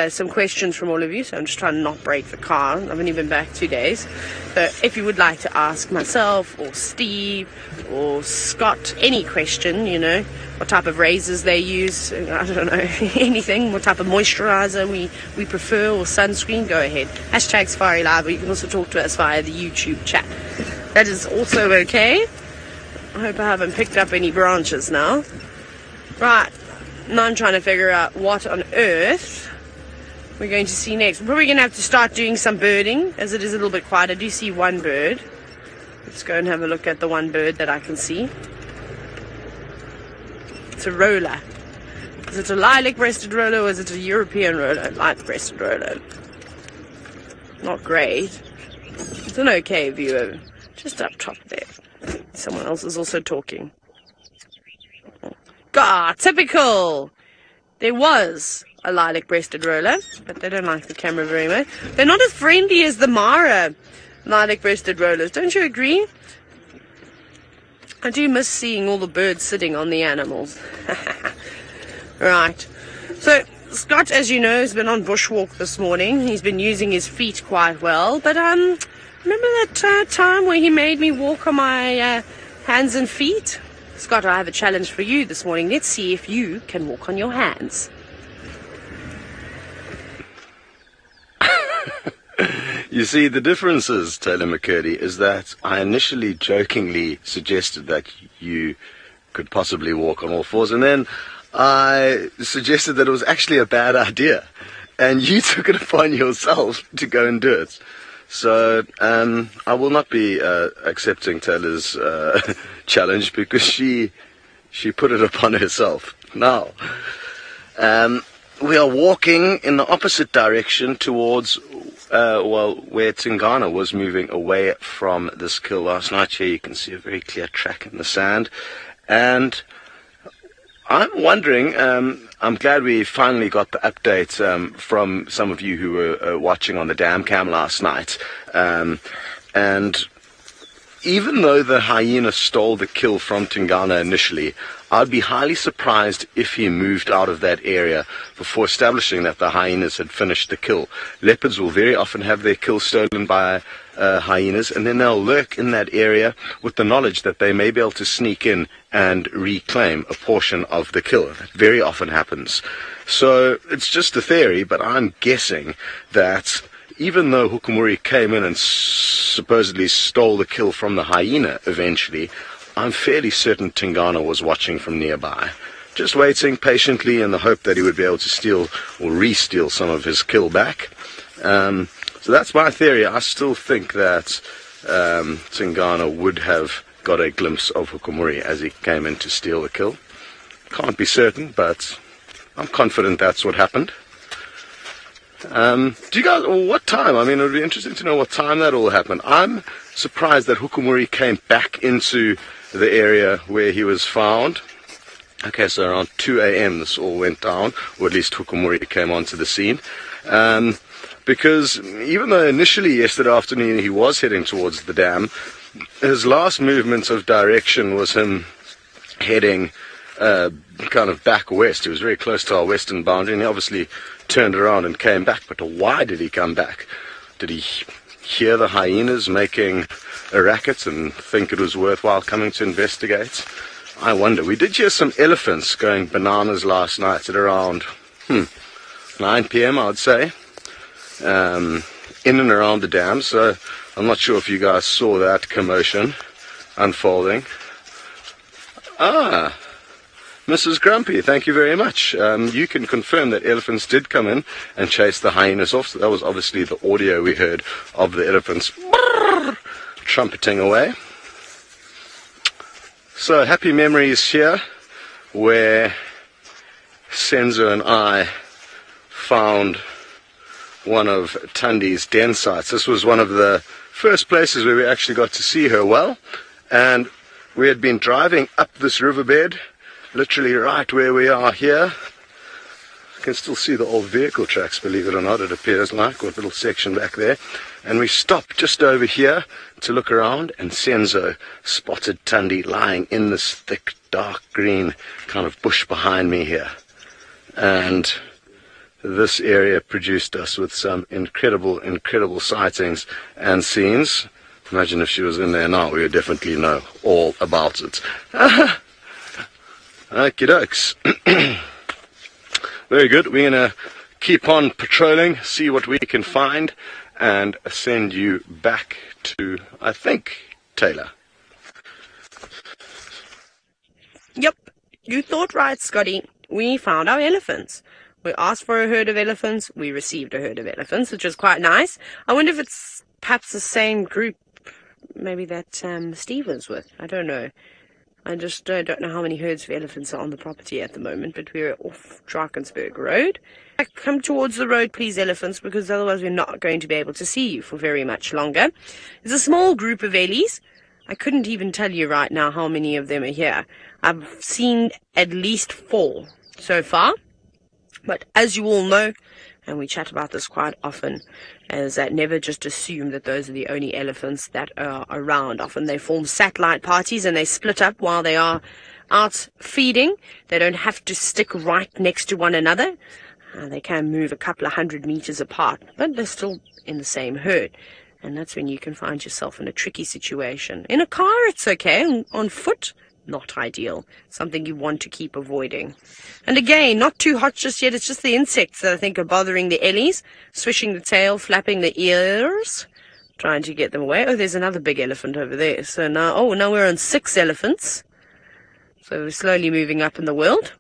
some questions from all of you, so I'm just trying to not break the car. I've only been back 2 days. So if you would like to ask myself or Steve or Scott any question, you know, what type of razors they use, I don't know, anything, what type of moisturizer we prefer or sunscreen, go ahead. Hashtag Safari Live, or you can also talk to us via the YouTube chat. That is also okay. I hope I haven't picked up any branches now. Right, now I'm trying to figure out what on earth we're going to see next. We're probably going to have to start doing some birding, as it is a little bit quiet. I do see one bird. Let's go and have a look at the one bird that I can see. It's a roller. Is it a lilac-breasted roller or is it a European roller? Light-breasted roller. Not great. It's an okay view. Just up top there. Someone else is also talking. God, typical! There was a lilac-breasted roller, but they don't like the camera very much. They're not as friendly as the Mara lilac-breasted rollers. Don't you agree? I do miss seeing all the birds sitting on the animals. Right. So, Scott, as you know, has been on bushwalk this morning. He's been using his feet quite well, but remember that time where he made me walk on my hands and feet? Scott, I have a challenge for you this morning. Let's see if you can walk on your hands. You see, the difference is, Taylor McCurdy, is that I initially jokingly suggested that you could possibly walk on all fours, and then I suggested that it was actually a bad idea, and you took it upon yourself to go and do it. So I will not be accepting Taylor's challenge because she put it upon herself. Now, we are walking in the opposite direction towards where Tingana was moving away from this kill last night. Here you can see a very clear track in the sand, and I'm wondering, I'm glad we finally got the update from some of you who were watching on the dam cam last night. And even though the hyena stole the kill from Tingana initially, I'd be highly surprised if he moved out of that area before establishing that the hyenas had finished the kill. Leopards will very often have their kill stolen by hyenas, and then they'll lurk in that area with the knowledge that they may be able to sneak in and reclaim a portion of the kill. That very often happens. So it's just a theory, but I'm guessing that even though Hukumuri came in and supposedly stole the kill from the hyena eventually, I'm fairly certain Tingana was watching from nearby, just waiting patiently in the hope that he would be able to steal or re-steal some of his kill back. So that's my theory. I still think that Tingana would have got a glimpse of Hukumuri as he came in to steal the kill. Can't be certain, but I'm confident that's what happened. Do you guys, what time? I mean, it would be interesting to know what time that all happened. I'm surprised that Hukumuri came back into the area where he was found. Okay, so around 2 a.m. this all went down, or at least Hukumuri came onto the scene. Because even though initially yesterday afternoon he was heading towards the dam, his last movement of direction was him heading kind of back west. He was very close to our western boundary, and he obviously turned around and came back. But why did he come back? Did he hear the hyenas making a racket and think it was worthwhile coming to investigate? I wonder. We did hear some elephants going bananas last night at around 9 p.m. I would say, in and around the dam. So I'm not sure if you guys saw that commotion unfolding. Mrs. Grumpy, thank you very much. You can confirm that elephants did come in and chase the hyenas off. So that was obviously the audio we heard of the elephants trumpeting away. So happy memories here, where Senzo and I found one of Tandi's den sites. This was one of the first places where we actually got to see her well, and we had been driving up this riverbed, literally right where we are here. You can still see the old vehicle tracks, believe it or not, it appears like, with a little section back there. And we stopped just over here to look around, and Senzo spotted Tandi lying in this thick, dark green kind of bush behind me here. And this area produced us with some incredible sightings and scenes. Imagine if she was in there now, we would definitely know all about it. Okie dokes. Very good. We're going to keep on patrolling, see what we can find, and send you back to, I think, Taylor. Yep, you thought right, Scotty. We found our elephants. We asked for a herd of elephants. We received a herd of elephants, which was quite nice. I wonder if it's perhaps the same group, maybe that Steve was with. I don't know. I just don't know how many herds of elephants are on the property at the moment, but we're off Drakensberg Road. Come towards the road, please, elephants, because otherwise we're not going to be able to see you for very much longer. There's a small group of ellies. I couldn't even tell you right now how many of them are here. I've seen at least 4 so far. But as you all know, and we chat about this quite often, is that never just assume that those are the only elephants that are around. Often they form satellite parties and they split up while they are out feeding. They don't have to stick right next to one another. They can move a couple of 100 meters apart, but they're still in the same herd. And that's when you can find yourself in a tricky situation. In a car, it's okay. On foot, not ideal. Something you want to keep avoiding. And again, not too hot just yet. It's just the insects that I think are bothering the ellies. Swishing the tail, flapping the ears, trying to get them away. Oh, there's another big elephant over there. So now we're on 6 elephants. So we're slowly moving up in the world.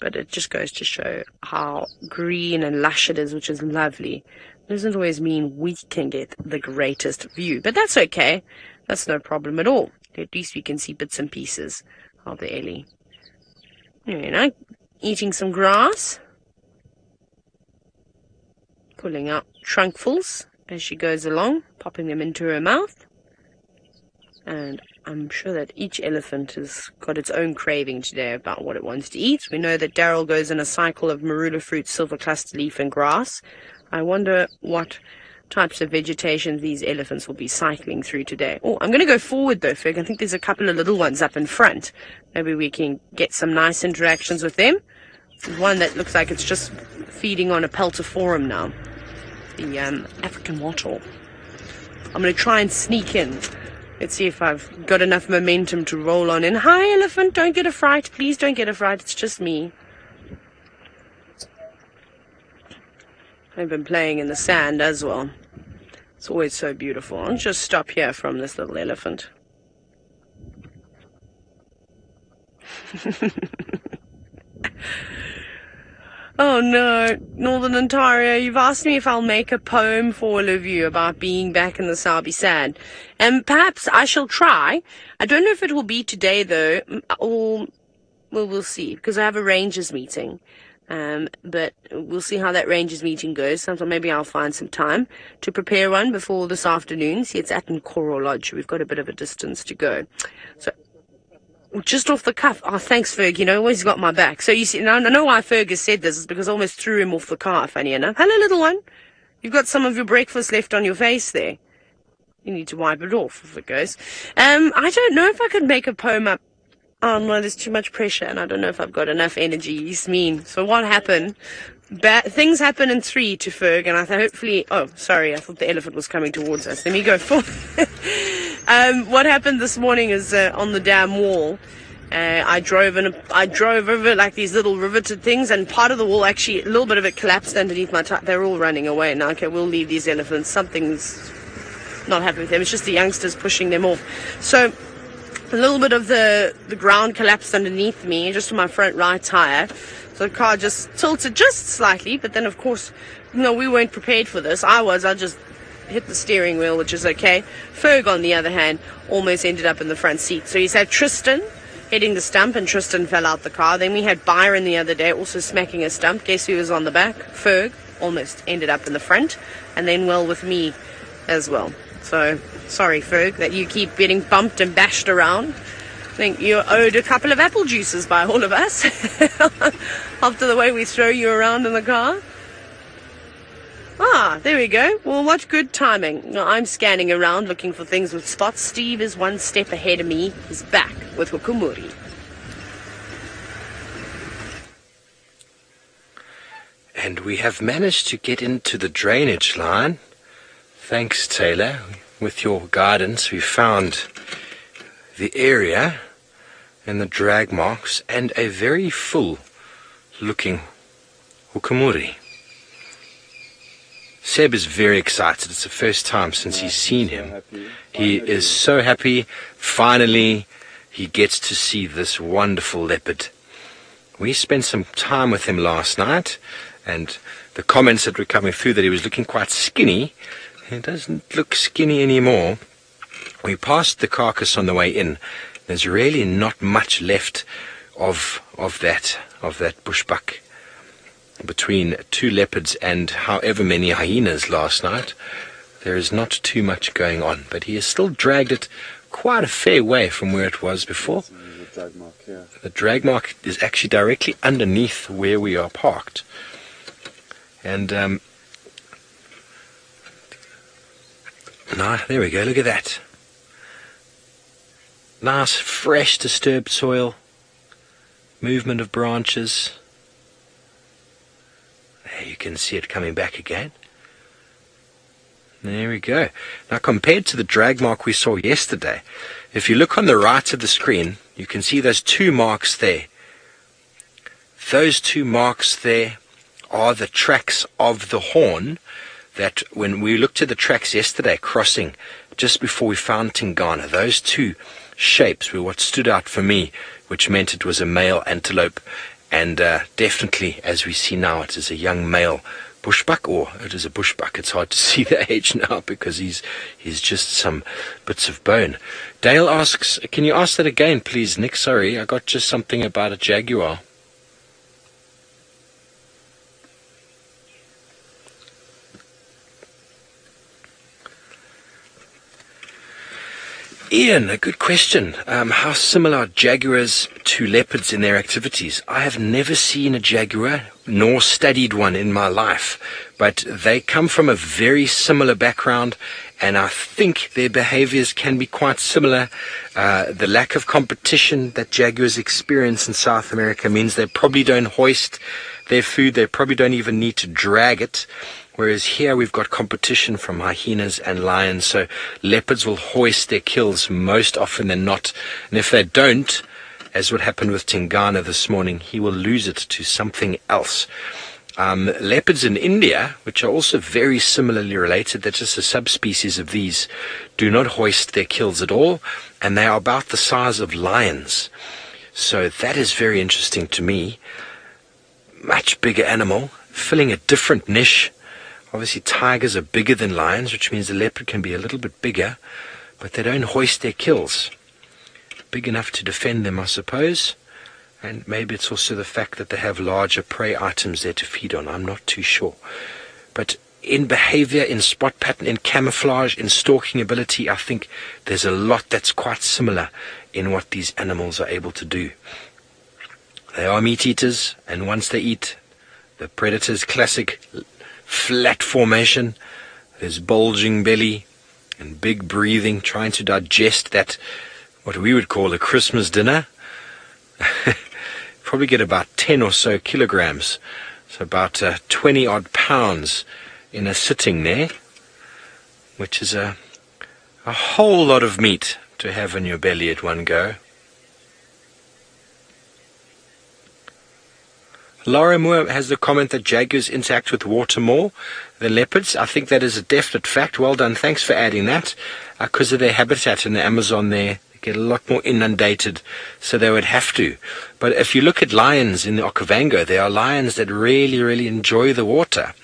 But it just goes to show how green and lush it is, which is lovely. It doesn't always mean we can get the greatest view. But that's okay. That's no problem at all. At least we can see bits and pieces of the ellie. You know, eating some grass. Pulling out trunkfuls as she goes along, popping them into her mouth. And I'm sure that each elephant has got its own craving today about what it wants to eat. We know that Daryl goes in a cycle of marula fruit, silver cluster leaf, and grass. I wonder what types of vegetation these elephants will be cycling through today. Oh, I'm going to go forward though, Ferg. I think there's a couple of little ones up in front. Maybe we can get some nice interactions with them. There's one that looks like it's just feeding on a peltiforum now. The African wattle. I'm going to try and sneak in. Let's see if I've got enough momentum to roll on in. Hi, elephant. Don't get a fright. Please don't get a fright. It's just me. I've been playing in the sand as well. It's always so beautiful. I'll just stop here from this little elephant. Oh no, Northern Ontario, you've asked me if I'll make a poem for all of you about being back in the Sabi sand. And perhaps I shall try. I don't know if it will be today though, or well, we'll see, because I have a rangers meeting. But we'll see how that rangers meeting goes. Sometime maybe I'll find some time to prepare one before this afternoon. See, it's at Nkoro Lodge. We've got a bit of a distance to go. So, just off the cuff. Oh, thanks, Ferg. You know, always got my back. So you see, now I know why Ferg has said this. Is because I almost threw him off the car, funny enough. Hello, little one. You've got some of your breakfast left on your face there. You need to wipe it off if it goes. I don't know if I could make a poem up. Oh no, there's too much pressure and I don't know if I've got enough energy. He's mean. So what happened? Things happen in 3 to Ferg, and I thought hopefully... Oh, sorry, I thought the elephant was coming towards us. Let me go forward. What happened this morning is on the dam wall, I drove over like these little riveted things, and part of the wall, actually, a little bit of it collapsed underneath my tire. They're all running away now. Okay, we'll leave these elephants. Something's not happening with them. It's just the youngsters pushing them off. So... a little bit of the ground collapsed underneath me, just on my front right tire. So the car just tilted just slightly, but then of course, you know, we weren't prepared for this. I just hit the steering wheel, which is okay. Ferg, on the other hand, almost ended up in the front seat. So he's had Tristan hitting the stump, and Tristan fell out the car. Then we had Byron the other day also smacking a stump. Guess who was on the back? Ferg almost ended up in the front, and then well with me as well. So, sorry, Ferg, that you keep getting bumped and bashed around. I think you're owed a couple of apple juices by all of us after the way we throw you around in the car. Ah, there we go. Well, what good timing. Now, I'm scanning around looking for things with spots. Steve is one step ahead of me. He's back with Hukumuri. And we have managed to get into the drainage line. Thanks, Taylor. With your guidance, we found the area and the drag marks and a very full looking Hukumuri. Seb is very excited. It's the first time since he's seen him. He is so happy. Finally, he gets to see this wonderful leopard. We spent some time with him last night, and the comments that were coming through that he was looking quite skinny. He doesn't look skinny anymore. We passed the carcass on the way in. There's really not much left of that bushbuck. Between two leopards and however many hyenas last night, there is not too much going on. But he has still dragged it quite a fair way from where it was before. The drag mark is actually directly underneath where we are parked. And there we go, look at that. Nice, fresh, disturbed soil. Movement of branches. There you can see it coming back again. There we go. Now compared to the drag mark we saw yesterday, if you look on the right of the screen, you can see those two marks there. Those two marks there are the tracks of the horn that when we looked at the tracks yesterday crossing just before we found Tingana, those two shapes were what stood out for me, which meant it was a male antelope, and definitely, as we see now, it is a young male bushbuck, or it is a bushbuck. It's hard to see the age now because he's just some bits of bone. Dale asks, can you ask that again, please, Nick? Sorry, I got just something about a jaguar. Ian, a good question. How similar are jaguars to leopards in their activities? I have never seen a jaguar, nor studied one in my life, but they come from a very similar background, and I think their behaviors can be quite similar. The lack of competition that jaguars experience in South America means they probably don't hoist their food, they probably don't even need to drag it. Whereas here we've got competition from hyenas and lions, so leopards will hoist their kills most often than not. And if they don't, as what happened with Tingana this morning, he will lose it to something else. Leopards in India, which are also very similarly related, they're just a subspecies of these, do not hoist their kills at all, and they are about the size of lions. So that is very interesting to me. Much bigger animal, filling a different niche. Obviously, tigers are bigger than lions, which means the leopard can be a little bit bigger, but they don't hoist their kills. Big enough to defend them, I suppose. And maybe it's also the fact that they have larger prey items there to feed on. I'm not too sure. But in behavior, in spot pattern, in camouflage, in stalking ability, I think there's a lot that's quite similar in what these animals are able to do. They are meat eaters, and once they eat, the predator's classic flat formation, there's bulging belly and big breathing, trying to digest that, what we would call a Christmas dinner. Probably get about 10 or so kilograms, so about 20 odd pounds in a sitting there, which is a whole lot of meat to have in your belly at one go. Laura Moore has the comment that jaguars interact with water more than leopards. I think that is a definite fact. Well done. Thanks for adding that. Because of their habitat in the Amazon there, they get a lot more inundated, so they would have to. But if you look at lions in the Okavango, there are lions that really, really enjoy the water.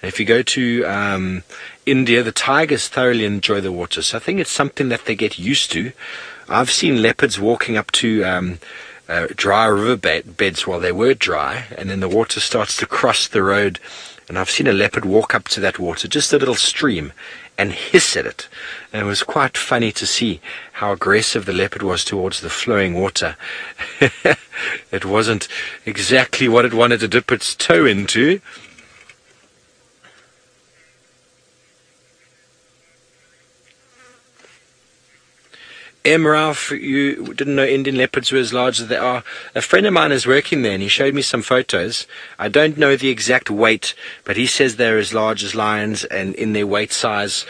And if you go to India, the tigers thoroughly enjoy the water. So I think it's something that they get used to. I've seen leopards walking up to dry river beds while they were dry, and then the water starts to cross the road, and I've seen a leopard walk up to that water, just a little stream, and hiss at it. And it was quite funny to see how aggressive the leopard was towards the flowing water. It wasn't exactly what it wanted to dip its toe into. Ralph, you didn't know Indian leopards were as large as they are. A friend of mine is working there and he showed me some photos. I don't know the exact weight, but he says they're as large as lions and in their weight size.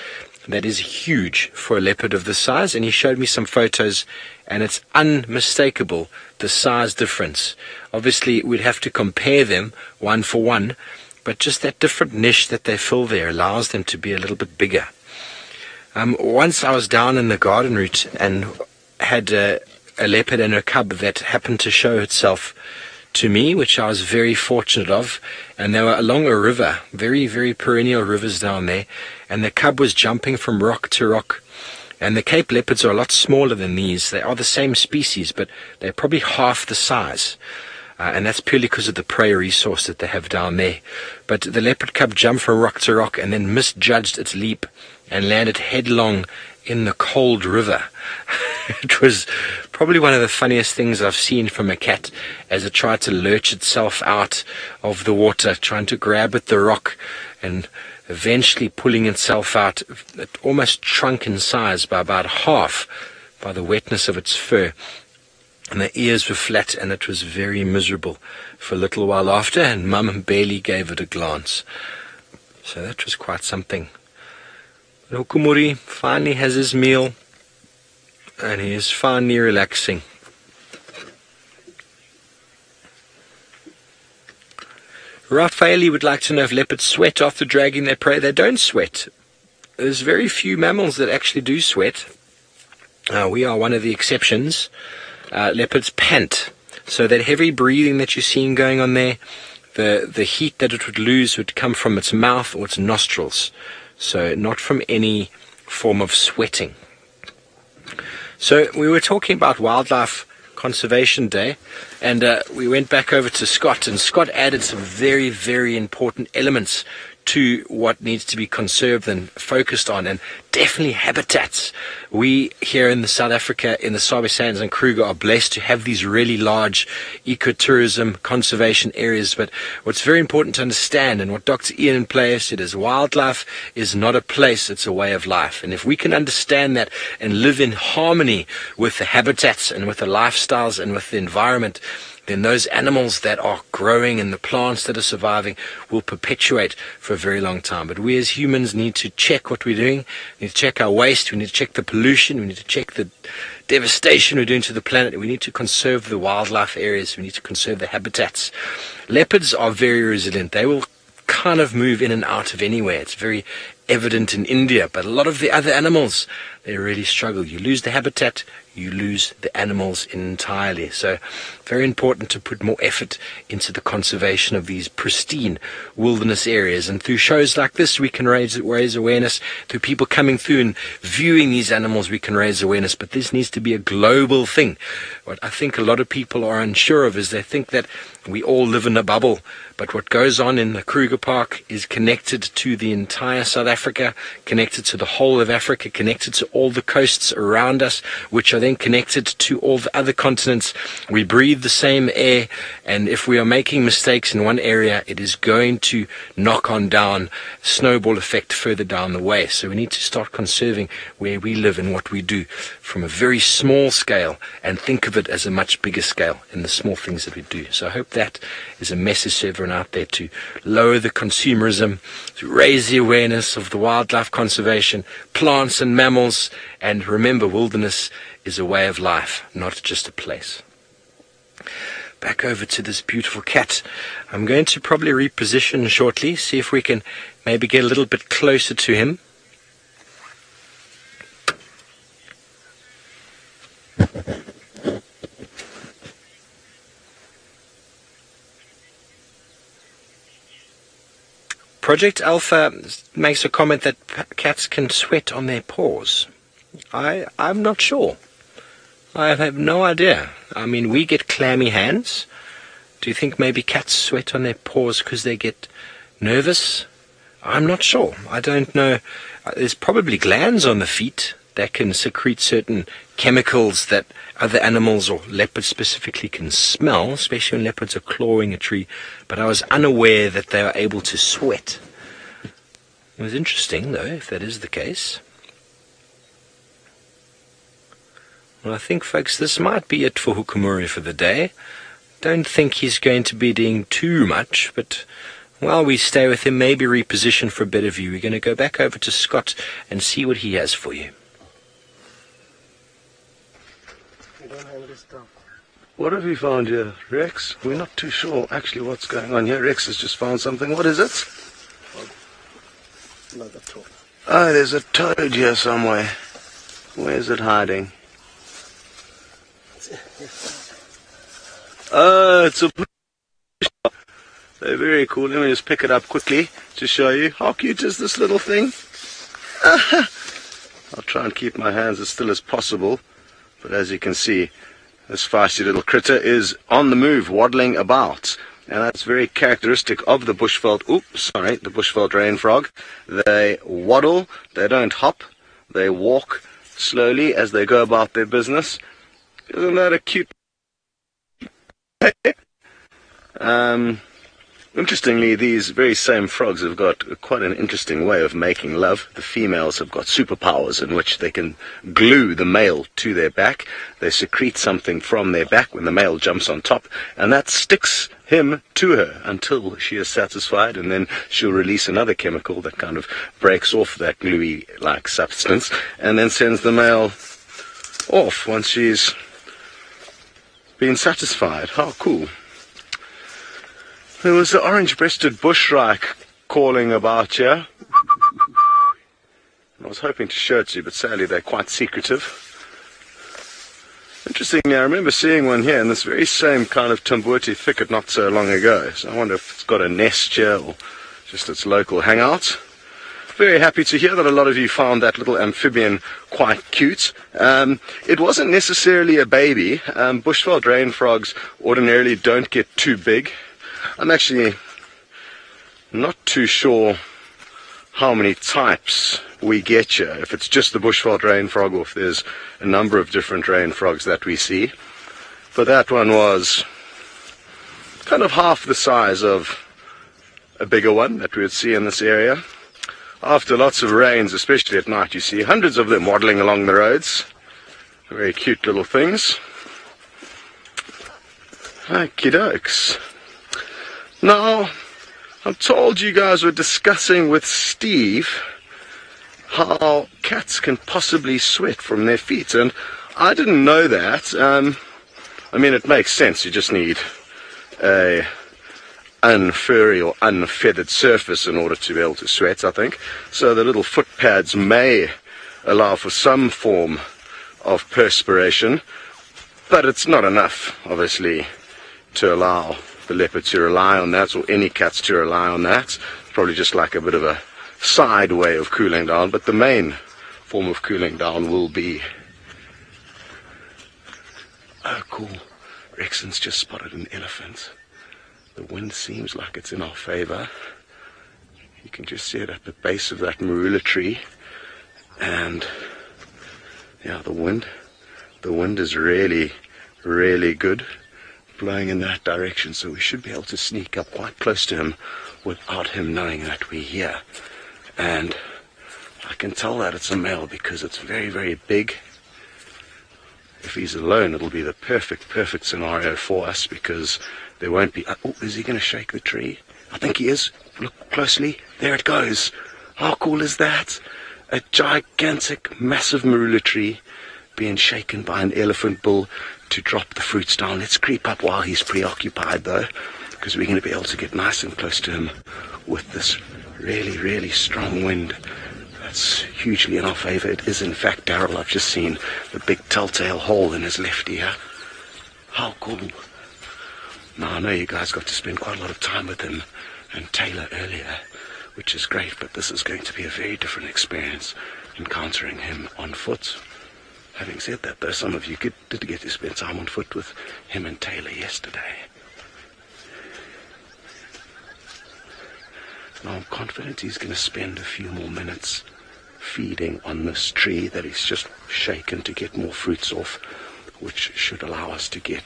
That is huge for a leopard of this size, and he showed me some photos and it's unmistakable, the size difference. Obviously we'd have to compare them one for one, but just that different niche that they fill there allows them to be a little bit bigger. Once I was down in the garden route and had a leopard and her cub that happened to show itself to me, which I was very fortunate of, and they were along a river, very, very perennial rivers down there, and the cub was jumping from rock to rock. And the Cape leopards are a lot smaller than these. They are the same species, but they're probably half the size. And that's purely because of the prey resource that they have down there. But the leopard cub jumped from rock to rock and then misjudged its leap and landed headlong in the cold river. It was probably one of the funniest things I've seen from a cat as it tried to lurch itself out of the water, trying to grab at the rock and eventually pulling itself out. It almost shrunk in size by about half by the wetness of its fur. And the ears were flat, and it was very miserable for a little while after, and Mum barely gave it a glance. So that was quite something. But Hukumuri finally has his meal, and he is finally relaxing. Raphaeli would like to know if leopards sweat after dragging their prey. They don't sweat. There's very few mammals that actually do sweat. We are one of the exceptions. Leopards pant. So that heavy breathing that you're seeing going on there, the heat that it would lose would come from its mouth or its nostrils. So not from any form of sweating. So we were talking about Wildlife Conservation Day, and we went back over to Scott, and Scott added some very, very important elements to what needs to be conserved and focused on, and definitely habitats. We here in the South Africa, in the Sabi Sands and Kruger, are blessed to have these really large ecotourism conservation areas. But what's very important to understand, and what Dr. Ian Player said, is wildlife is not a place, it's a way of life. And if we can understand that and live in harmony with the habitats and with the lifestyles and with the environment, then those animals that are growing and the plants that are surviving will perpetuate for a very long time. But we as humans need to check what we're doing. We need to check our waste. We need to check the pollution. We need to check the devastation we're doing to the planet. We need to conserve the wildlife areas. We need to conserve the habitats. Leopards are very resilient. They will kind of move in and out of anywhere. It's very evident in India, but a lot of the other animals, they really struggle. You lose the habitat, you lose the animals entirely. So very important to put more effort into the conservation of these pristine wilderness areas. And through shows like this, we can raise awareness. Through people coming through and viewing these animals, we can raise awareness. But this needs to be a global thing. What I think a lot of people are unsure of is they think that we all live in a bubble. But what goes on in the Kruger Park is connected to the entire South Africa, connected to the whole of Africa, connected to all the coasts around us, which are then connected to all the other continents. We breathe the same air, and if we are making mistakes in one area, it is going to knock on down, snowball effect further down the way. So we need to start conserving where we live and what we do from a very small scale and think of it as a much bigger scale in the small things that we do. So I hope that is a message to everyone out there to lower the consumerism, to raise the awareness of the wildlife conservation, plants and mammals, and remember, wilderness is a way of life, not just a place. Back over to this beautiful cat. I'm going to probably reposition shortly, see if we can maybe get a little bit closer to him. Project Alpha makes a comment that cats can sweat on their paws. I'm not sure. I have no idea. I mean, we get clammy hands. Do you think maybe cats sweat on their paws because they get nervous? I'm not sure. I don't know. There's probably glands on the feet that can secrete certain chemicals that other animals, or leopards specifically, can smell, especially when leopards are clawing a tree. But I was unaware that they are able to sweat. It was interesting, though, if that is the case. Well, I think, folks, this might be it for Hukumuri for the day. Don't think he's going to be doing too much, but while we stay with him, maybe reposition for a better view, we're going to go back over to Scott and see what he has for you. What have you found here, Rex? We're not too sure actually what's going on here. Rex has just found something. What is it? Another toad. Oh, there's a toad here somewhere. Where's it hiding? Oh, it's a... They're very cool. Let me just pick it up quickly to show you. How cute is this little thing? I'll try and keep my hands as still as possible. But as you can see, this feisty little critter is on the move, waddling about. And that's very characteristic of the bushveld, the bushveld rain frog. They waddle, they don't hop, they walk slowly as they go about their business. Isn't that a cute... Interestingly, these very same frogs have got quite an interesting way of making love. The females have got superpowers in which they can glue the male to their back. They secrete something from their back when the male jumps on top, and that sticks him to her until she is satisfied, and then she'll release another chemical that kind of breaks off that gluey-like substance, and then sends the male off once she's been satisfied. How cool. There was the orange-breasted bushshrike calling about here. I was hoping to show it to you, but sadly they're quite secretive. Interestingly, I remember seeing one here in this very same kind of Tambuti thicket not so long ago. So I wonder if it's got a nest here or just its local hangout. Very happy to hear that a lot of you found that little amphibian quite cute. It wasn't necessarily a baby. Bushveld rain frogs ordinarily don't get too big. I'm actually not too sure how many types we get here, if it's just the bushveld rain frog or if there's a number of different rain frogs that we see. But that one was kind of half the size of a bigger one that we would see in this area. After lots of rains, especially at night, you see hundreds of them waddling along the roads. Very cute little things. Okie dokes. Now, I'm told you guys were discussing with Steve how cats can possibly sweat from their feet, and I didn't know that. I mean, it makes sense. You just need a unfurry or unfeathered surface in order to be able to sweat, I think. So the little foot pads may allow for some form of perspiration, but it's not enough, obviously, to allow the leopard to rely on that, or any cats to rely on that. Probably just like a bit of a side way of cooling down, but the main form of cooling down will be... Oh, cool. Rexon's just spotted an elephant. The wind seems like it's in our favor. You can just see it at the base of that marula tree. And yeah, the wind is really, really good, blowing in that direction, so we should be able to sneak up quite close to him without him knowing that we're here. And I can tell that it's a male because it's very, very big. If he's alone, it'll be the perfect scenario for us, because there won't be... Oh, is he going to shake the tree? I think he is. Look closely. There it goes. How cool is that? A gigantic, massive marula tree being shaken by an elephant bull to drop the fruits down. Let's creep up while he's preoccupied, though, because we're going to be able to get nice and close to him with this really, really strong wind. That's hugely in our favor. It is, in fact, Darryl. I've just seen the big telltale hole in his left ear. How cool. Now, I know you guys got to spend quite a lot of time with him and Taylor earlier, which is great, but this is going to be a very different experience, encountering him on foot. Having said that, though, some of you did get to spend time on foot with him and Taylor yesterday. Now, I'm confident he's going to spend a few more minutes feeding on this tree that he's just shaken to get more fruits off, which should allow us to get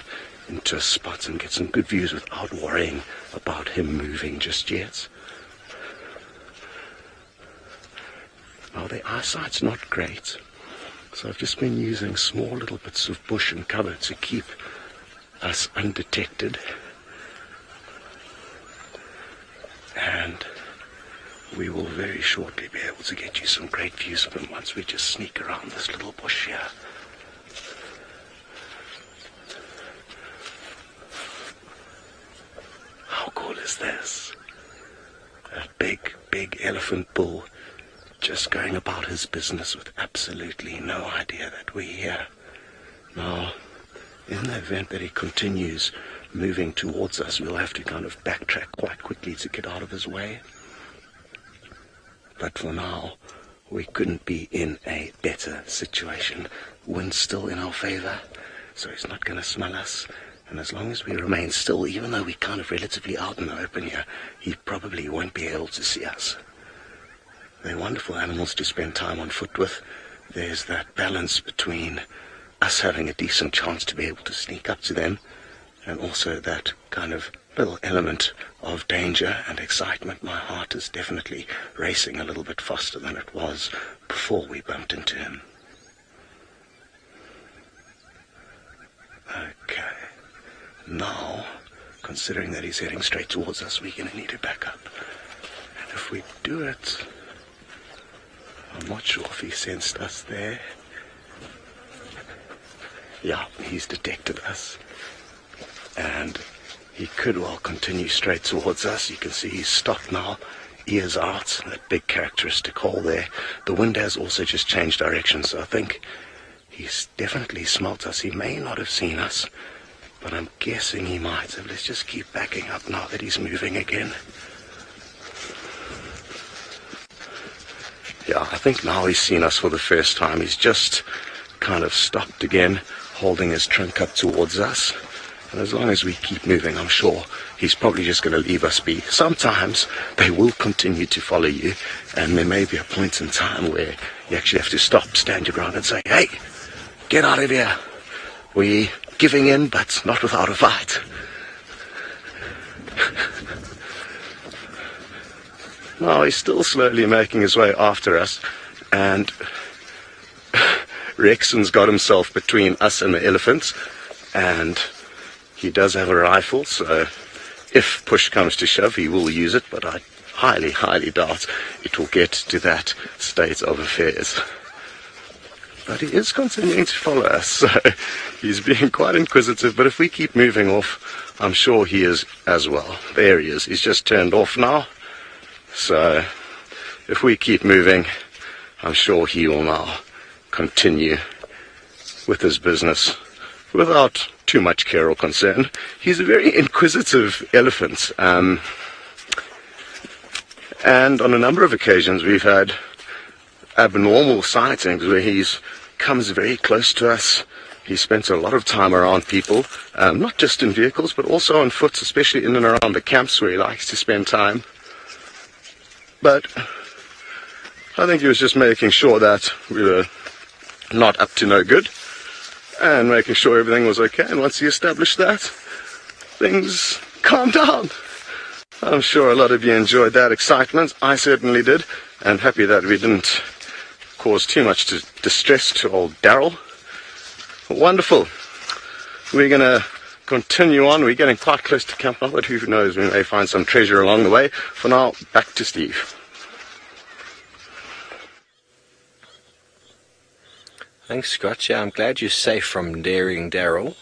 into a spot and get some good views without worrying about him moving just yet. Now, their eyesight's not great, So I've just been using small little bits of bush and cover to keep us undetected. And we will very shortly be able to get you some great views of him once we just sneak around this little bush here. How cool is this? A big elephant bull just going about his business with absolutely no idea that we're here. Now, in the event that he continues moving towards us, we'll have to kind of backtrack quite quickly to get out of his way. But for now, we couldn't be in a better situation. Wind's still in our favor, so he's not going to smell us. And as long as we remain still, even though we're kind of relatively out in the open here, he probably won't be able to see us. They're wonderful animals to spend time on foot with. There's that balance between us having a decent chance to be able to sneak up to them, and also that kind of little element of danger and excitement. My heart is definitely racing a little bit faster than it was before we bumped into him. Okay. Now, considering that he's heading straight towards us, we're going to need to back up. And if we do it, I'm not sure if he sensed us there. Yeah, he's detected us. And he could well continue straight towards us. You can see he's stopped now, ears out, that big characteristic hole there. The wind has also just changed direction, so I think he's definitely smelt us. He may not have seen us, but I'm guessing he might have. Let's just keep backing up now that he's moving again. Yeah, I think now he's seen us for the first time. He's just kind of stopped again, holding his trunk up towards us. And as long as we keep moving, I'm sure he's probably just going to leave us be. Sometimes they will continue to follow you, and there may be a point in time where you actually have to stop, stand your ground and say, "Hey, get out of here. We're giving in, but not without a fight." Now he's still slowly making his way after us, and Rexon's got himself between us and the elephants, and he does have a rifle, so if push comes to shove, he will use it, but I highly doubt it will get to that state of affairs. But he is continuing to follow us, so he's being quite inquisitive, but if we keep moving off, I'm sure he is as well. There he is. He's just turned off now. So if we keep moving, I'm sure he will now continue with his business without too much care or concern. He's a very inquisitive elephant, and on a number of occasions we've had abnormal sightings where he's comes very close to us. He spent a lot of time around people, not just in vehicles but also on foot, especially in and around the camps where he likes to spend time. But I think he was just making sure that we were not up to no good and making sure everything was okay. And once he established that, things calmed down. I'm sure a lot of you enjoyed that excitement. I certainly did, and happy that we didn't cause too much distress to old Daryl. Wonderful. We're going to continue on. We're getting quite close to camp now, but who knows, we may find some treasure along the way. For now, back to Steve. Thanks, Scott. Yeah, I'm glad you're safe from daring Daryl.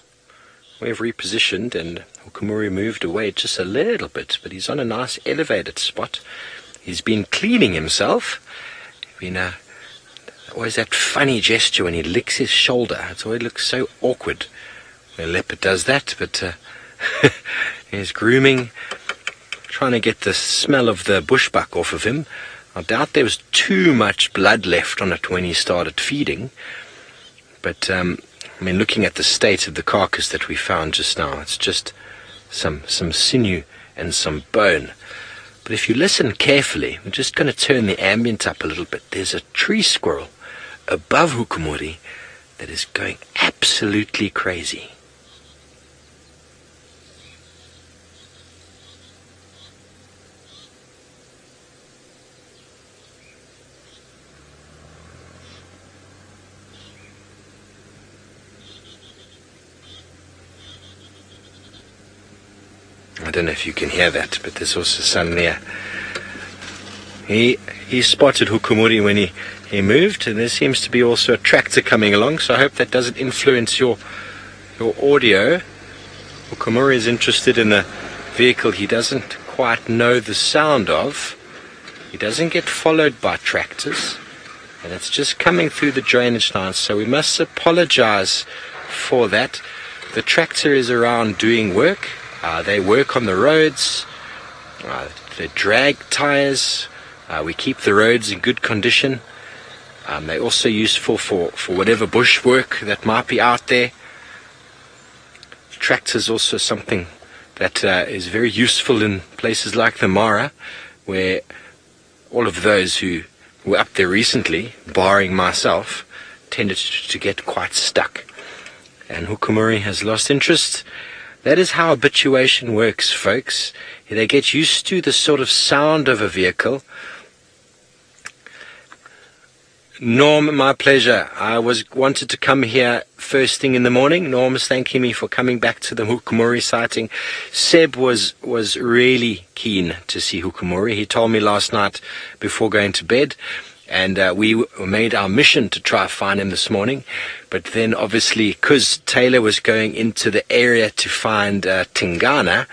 We've repositioned and Hukumuri moved away just a little bit, but he's on a nice elevated spot. He's been cleaning himself. Always that funny gesture when he licks his shoulder. It always looks so awkward when Leopard does that, but he's grooming, trying to get the smell of the bushbuck off of him. I doubt there was too much blood left on it when he started feeding, but looking at the state of the carcass that we found just now, it's just some sinew and some bone. But if you listen carefully, we're just going to turn the ambient up a little bit. There's a tree squirrel above Hukumuri that is going absolutely crazy. I don't know if you can hear that, but there's also sun there. He spotted Hukumuri when he moved, and there seems to be also a tractor coming along, so I hope that doesn't influence your audio. Hukumuri is interested in a vehicle he doesn't quite know the sound of. He doesn't get followed by tractors, and it's just coming through the drainage lines, so we must apologize for that. The tractor is around doing work. They work on the roads, they drag tires, we keep the roads in good condition. They're also useful for whatever bush work that might be out there. Tractors also something that is very useful in places like the Mara, where all of those who were up there recently, barring myself, tended to get quite stuck. And Hukumuri has lost interest. That is how habituation works, folks. They get used to the sort of sound of a vehicle. Norm, my pleasure. I wanted to come here first thing in the morning. Norm is thanking me for coming back to the Hukumuri sighting. Seb was really keen to see Hukumuri. He told me last night before going to bed, and we made our mission to try to find him this morning. But then obviously, because Taylor was going into the area to find Tingana,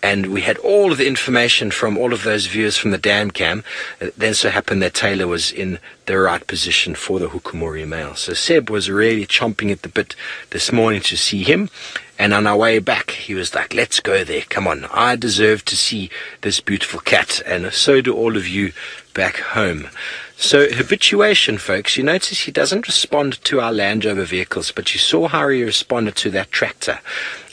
and we had all of the information from all of those viewers from the dam cam, it then so happened that Taylor was in the right position for the Hukumuri male. So Seb was really chomping at the bit this morning to see him. And on our way back, he was like, let's go there. Come on, I deserve to see this beautiful cat. And so do all of you back home. So habituation, folks, you notice he doesn't respond to our Land Rover vehicles, but you saw how he responded to that tractor.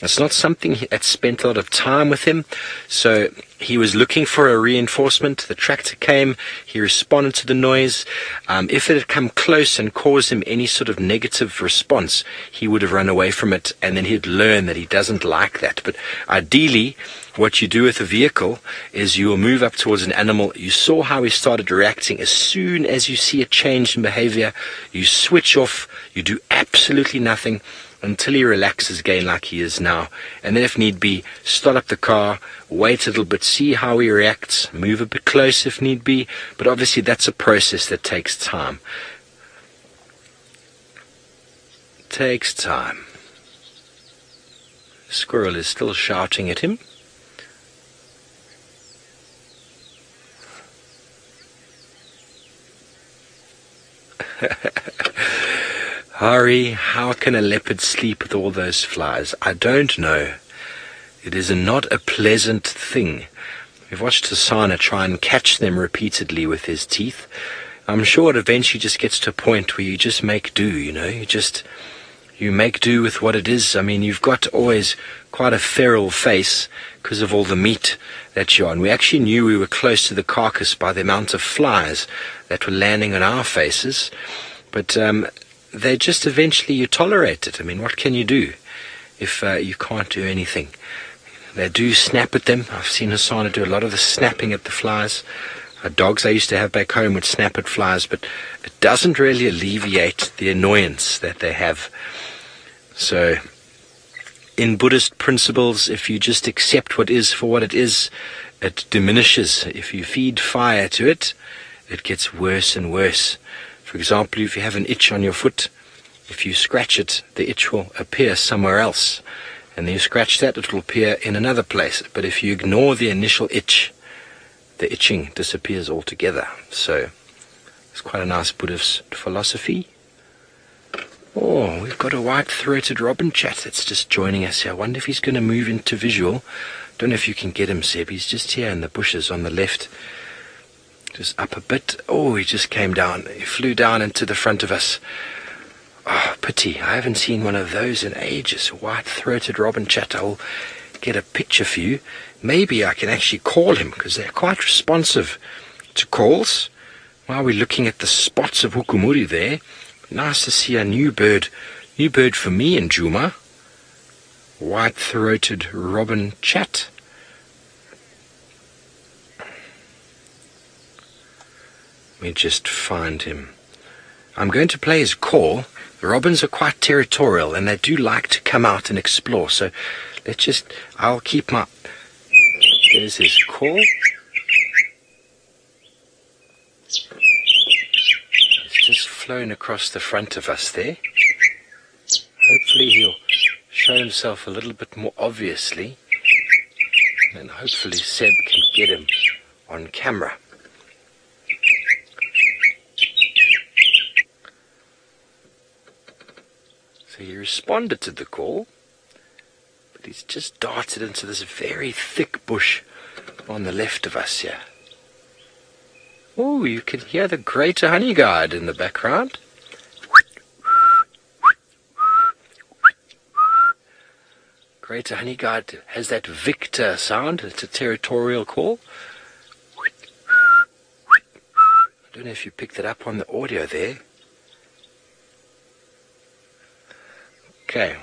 It's not something that spent a lot of time with him, so he was looking for a reinforcement. The tractor came, he responded to the noise. If it had come close and caused him any sort of negative response, he would have run away from it, and then he'd learn that he doesn't like that. But ideally, what you do with a vehicle is you will move up towards an animal. You saw how he started reacting. As soon as you see a change in behavior, you switch off, you do absolutely nothing until he relaxes again like he is now. And then if need be, start up the car, wait a little bit, see how he reacts, move a bit close if need be. But obviously that's a process that takes time. Takes time. The squirrel is still shouting at him. Hari, how can a leopard sleep with all those flies? I don't know. It is not a pleasant thing. We've watched Hasana try and catch them repeatedly with his teeth. I'm sure it eventually just gets to a point where you just make do, you know. You make do with what it is. I mean, you've got always quite a feral face because of all the meat that you're on. We actually knew we were close to the carcass by the amount of flies that were landing on our faces. But they just eventually, you tolerate it. I mean, what can you do if you can't do anything? They do snap at them. I've seen Hasana do a lot of the snapping at the flies. Dogs I used to have back home would snap at flies, but it doesn't really alleviate the annoyance that they have. So, in Buddhist principles, if you just accept what is for what it is, it diminishes. If you feed fire to it, it gets worse and worse. For example, if you have an itch on your foot, if you scratch it, the itch will appear somewhere else. And then you scratch that, it will appear in another place. But if you ignore the initial itch, the itching disappears altogether. So, it's quite a nice Buddhist philosophy. Oh, we've got a white-throated robin chat that's just joining us here. I wonder if he's going to move into visual. Don't know if you can get him, Seb. He's just here in the bushes on the left. Just up a bit. Oh, he just came down. He flew down into the front of us. Oh, pity. I haven't seen one of those in ages. White-throated robin chat. I'll get a picture for you. Maybe I can actually call him, because they're quite responsive to calls. While we're looking at the spots of Hukumuri there, nice to see a new bird for me in Djuma. White-throated robin chat. Let me just find him. I'm going to play his call. The robins are quite territorial and they do like to come out and explore. So I'll keep my There's his call. He's just flown across the front of us there. Hopefully he'll show himself a little bit more obviously, and hopefully Seb can get him on camera. So he responded to the call, but he's just darted into this very thick bush on the left of us here. Oh, you can hear the greater honey guard in the background. Greater honey guard has that Victor sound. It's a territorial call. I don't know if you picked it up on the audio there. Okay.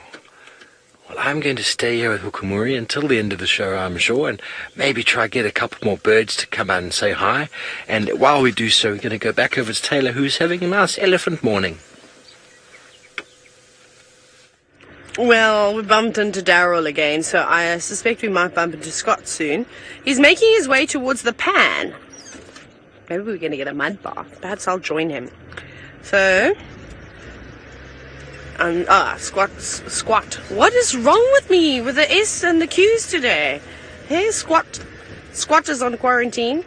Well, I'm going to stay here with Hukumuri until the end of the show, I'm sure, and maybe try to get a couple more birds to come out and say hi. And while we do so, we're going to go back over to Taylor, who's having a nice elephant morning. Well, we bumped into Daryl again, so I suspect we might bump into Scott soon. He's making his way towards the pan. Maybe we're going to get a mud bath. Perhaps I'll join him. So, Squat. What is wrong with me with the S and the Q's today? Hey, Squat. Squat is on quarantine.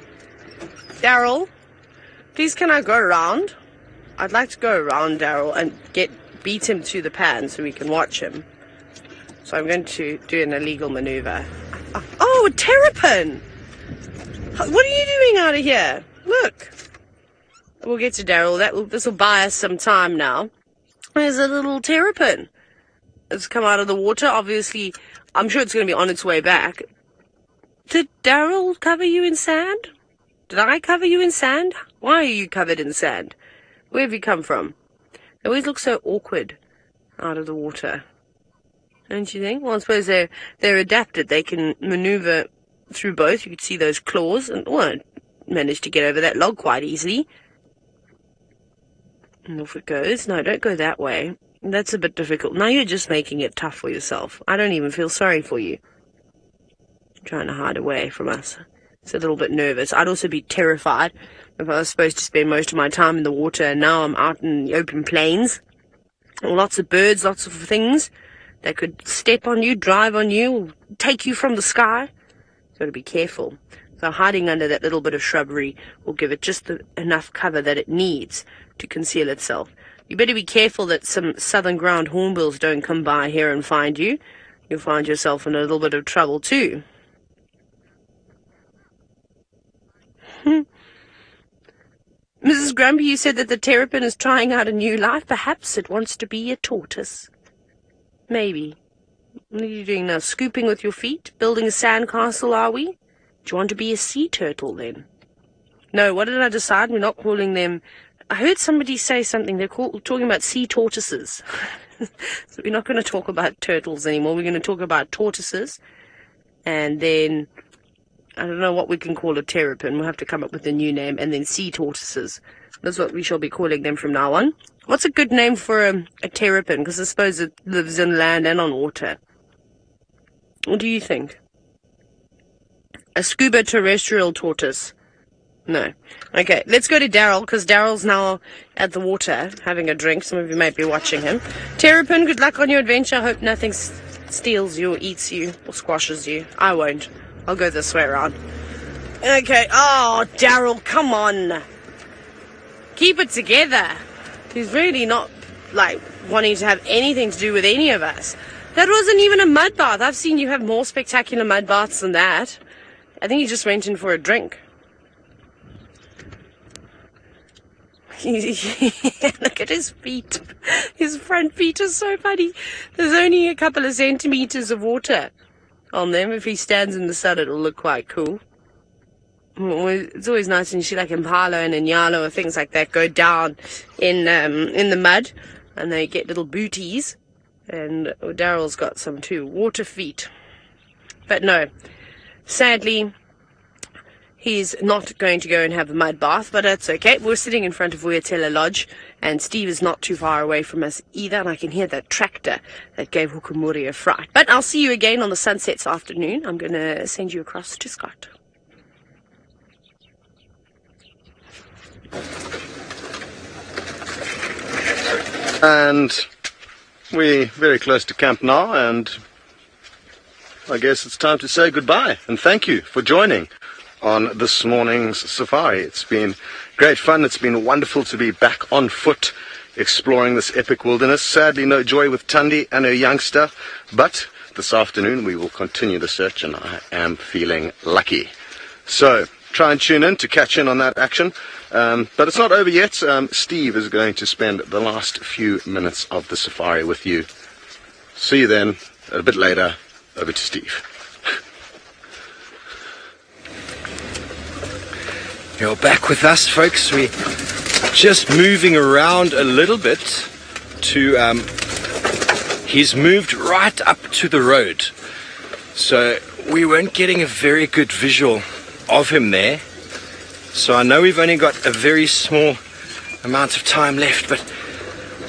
Daryl, please can I go around? I'd like to go around Daryl and beat him to the pan so we can watch him. So I'm going to do an illegal maneuver. Oh, a terrapin! What are you doing out of here? Look. We'll get to Daryl. This will buy us some time now. There's a little terrapin. It's come out of the water. Obviously, I'm sure it's going to be on its way back. Did Daryl cover you in sand? Did I cover you in sand? Why are you covered in sand? Where have you come from? They always look so awkward out of the water. Don't you think? Well, I suppose they're adapted. They can maneuver through both. You could see those claws. And, well, I managed to get over that log quite easily. And off it goes. No, don't go that way. That's a bit difficult. Now you're just making it tough for yourself. I don't even feel sorry for you. You're trying to hide away from us. It's a little bit nervous. I'd also be terrified if I was supposed to spend most of my time in the water and now I'm out in the open plains. Lots of birds, lots of things that could step on you, drive on you, take you from the sky. You've got to be careful. So hiding under that little bit of shrubbery will give it just enough cover that it needs to conceal itself. You better be careful that some southern ground hornbills don't come by here and find you. You'll find yourself in a little bit of trouble too. Mrs. Grumpy, you said that the terrapin is trying out a new life. Perhaps it wants to be a tortoise. Maybe. What are you doing now? Scooping with your feet? Building a sandcastle, are we? Do you want to be a sea turtle, then? No, what did I decide? We're not calling them... I heard somebody say something. They're talking about sea tortoises. So we're not going to talk about turtles anymore. We're going to talk about tortoises. And then... I don't know what we can call a terrapin. We'll have to come up with a new name. And then sea tortoises. That's what we shall be calling them from now on. What's a good name for a terrapin? Because I suppose it lives in land and on water. What do you think? A scuba terrestrial tortoise. No. Okay, let's go to Daryl, because Daryl's now at the water having a drink. Some of you might be watching him. Terrapin, good luck on your adventure. I hope nothing steals you or eats you or squashes you. I won't. I'll go this way around. Okay. Oh, Daryl, come on. Keep it together. He's really not, wanting to have anything to do with any of us. That wasn't even a mud bath. I've seen you have more spectacular mud baths than that. I think he just went in for a drink. Look at his feet. His front feet are so funny. There's only a couple of centimeters of water on them. If he stands in the sun, it'll look quite cool. It's always nice when you see impala and inyalo or things like that go down in the mud, and they get little booties. And Daryl's got some too. Water feet. But no, sadly, He's not going to go and have a mud bath, but that's okay. We're sitting in front of Vuyatela Lodge, and Steve is not too far away from us either, and I can hear that tractor that gave Hukumuri a fright. But I'll see you again on the sunset this afternoon. I'm going to send you across to Scott. And we're very close to camp now, and I guess it's time to say goodbye. And thank you for joining on this morning's safari. It's been great fun. It's been wonderful to be back on foot exploring this epic wilderness. Sadly, no joy with Tundi and her youngster, but this afternoon we will continue the search, and I am feeling lucky. So try and tune in to catch in on that action. But it's not over yet. Steve is going to spend the last few minutes of the safari with you. See you then. A bit later, over to Steve. You're back with us, folks. We're just moving around a little bit to, he's moved right up to the road. So we weren't getting a very good visual of him there. So I know we've only got a very small amount of time left, but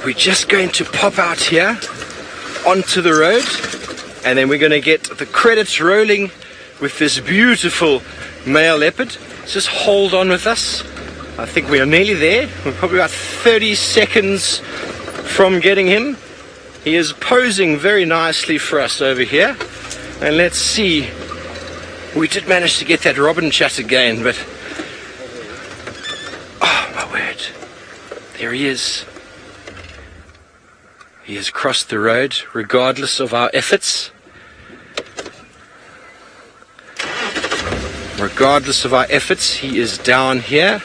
we're just going to pop out here onto the road, and then we're going to get the credits rolling with this beautiful male leopard. Just hold on with us. I think we are nearly there. We're probably about 30 seconds from getting him. He is posing very nicely for us over here. And let's see. We did manage to get that robin chat again, but oh my word. There he is. He has crossed the road regardless of our efforts. Regardless of our efforts, he is down here.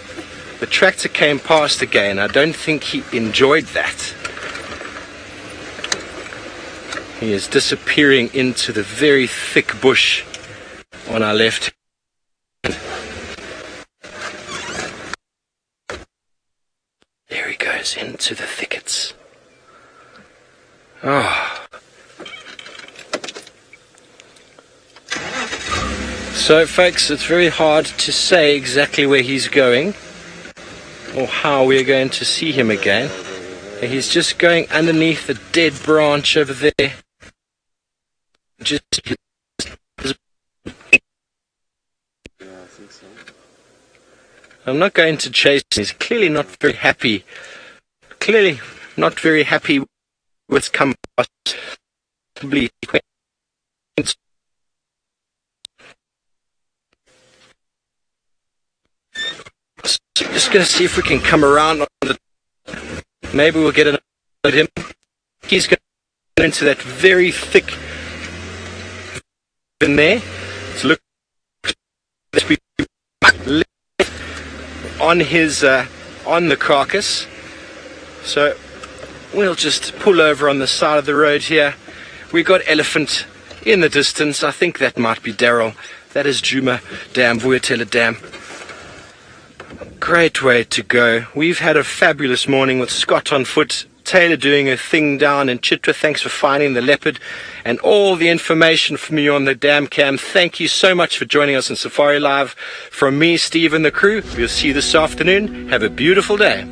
The tractor came past again. I don't think he enjoyed that. He is disappearing into the very thick bush on our left. There he goes, into the thickets. Oh. So folks, it's very hard to say exactly where he's going or how we're going to see him again. He's just going underneath the dead branch over there. I'm not going to chase him. He's clearly not very happy. Clearly not very happy with come possibly. So I'm just going to see if we can come around on the... Maybe we'll get another at him. He's going into that very thick in there. So look on his on the carcass. So we'll just pull over on the side of the road here. We got elephant in the distance. I think that might be Daryl. That is Djuma Dam, Vuyatela Dam. Great way to go. We've had a fabulous morning with Scott on foot, Taylor doing a thing down in Chitwa. Thanks for finding the leopard and all the information from you on the dam cam. Thank you so much for joining us on Safari Live. From me, Steve, and the crew, we'll see you this afternoon. Have a beautiful day.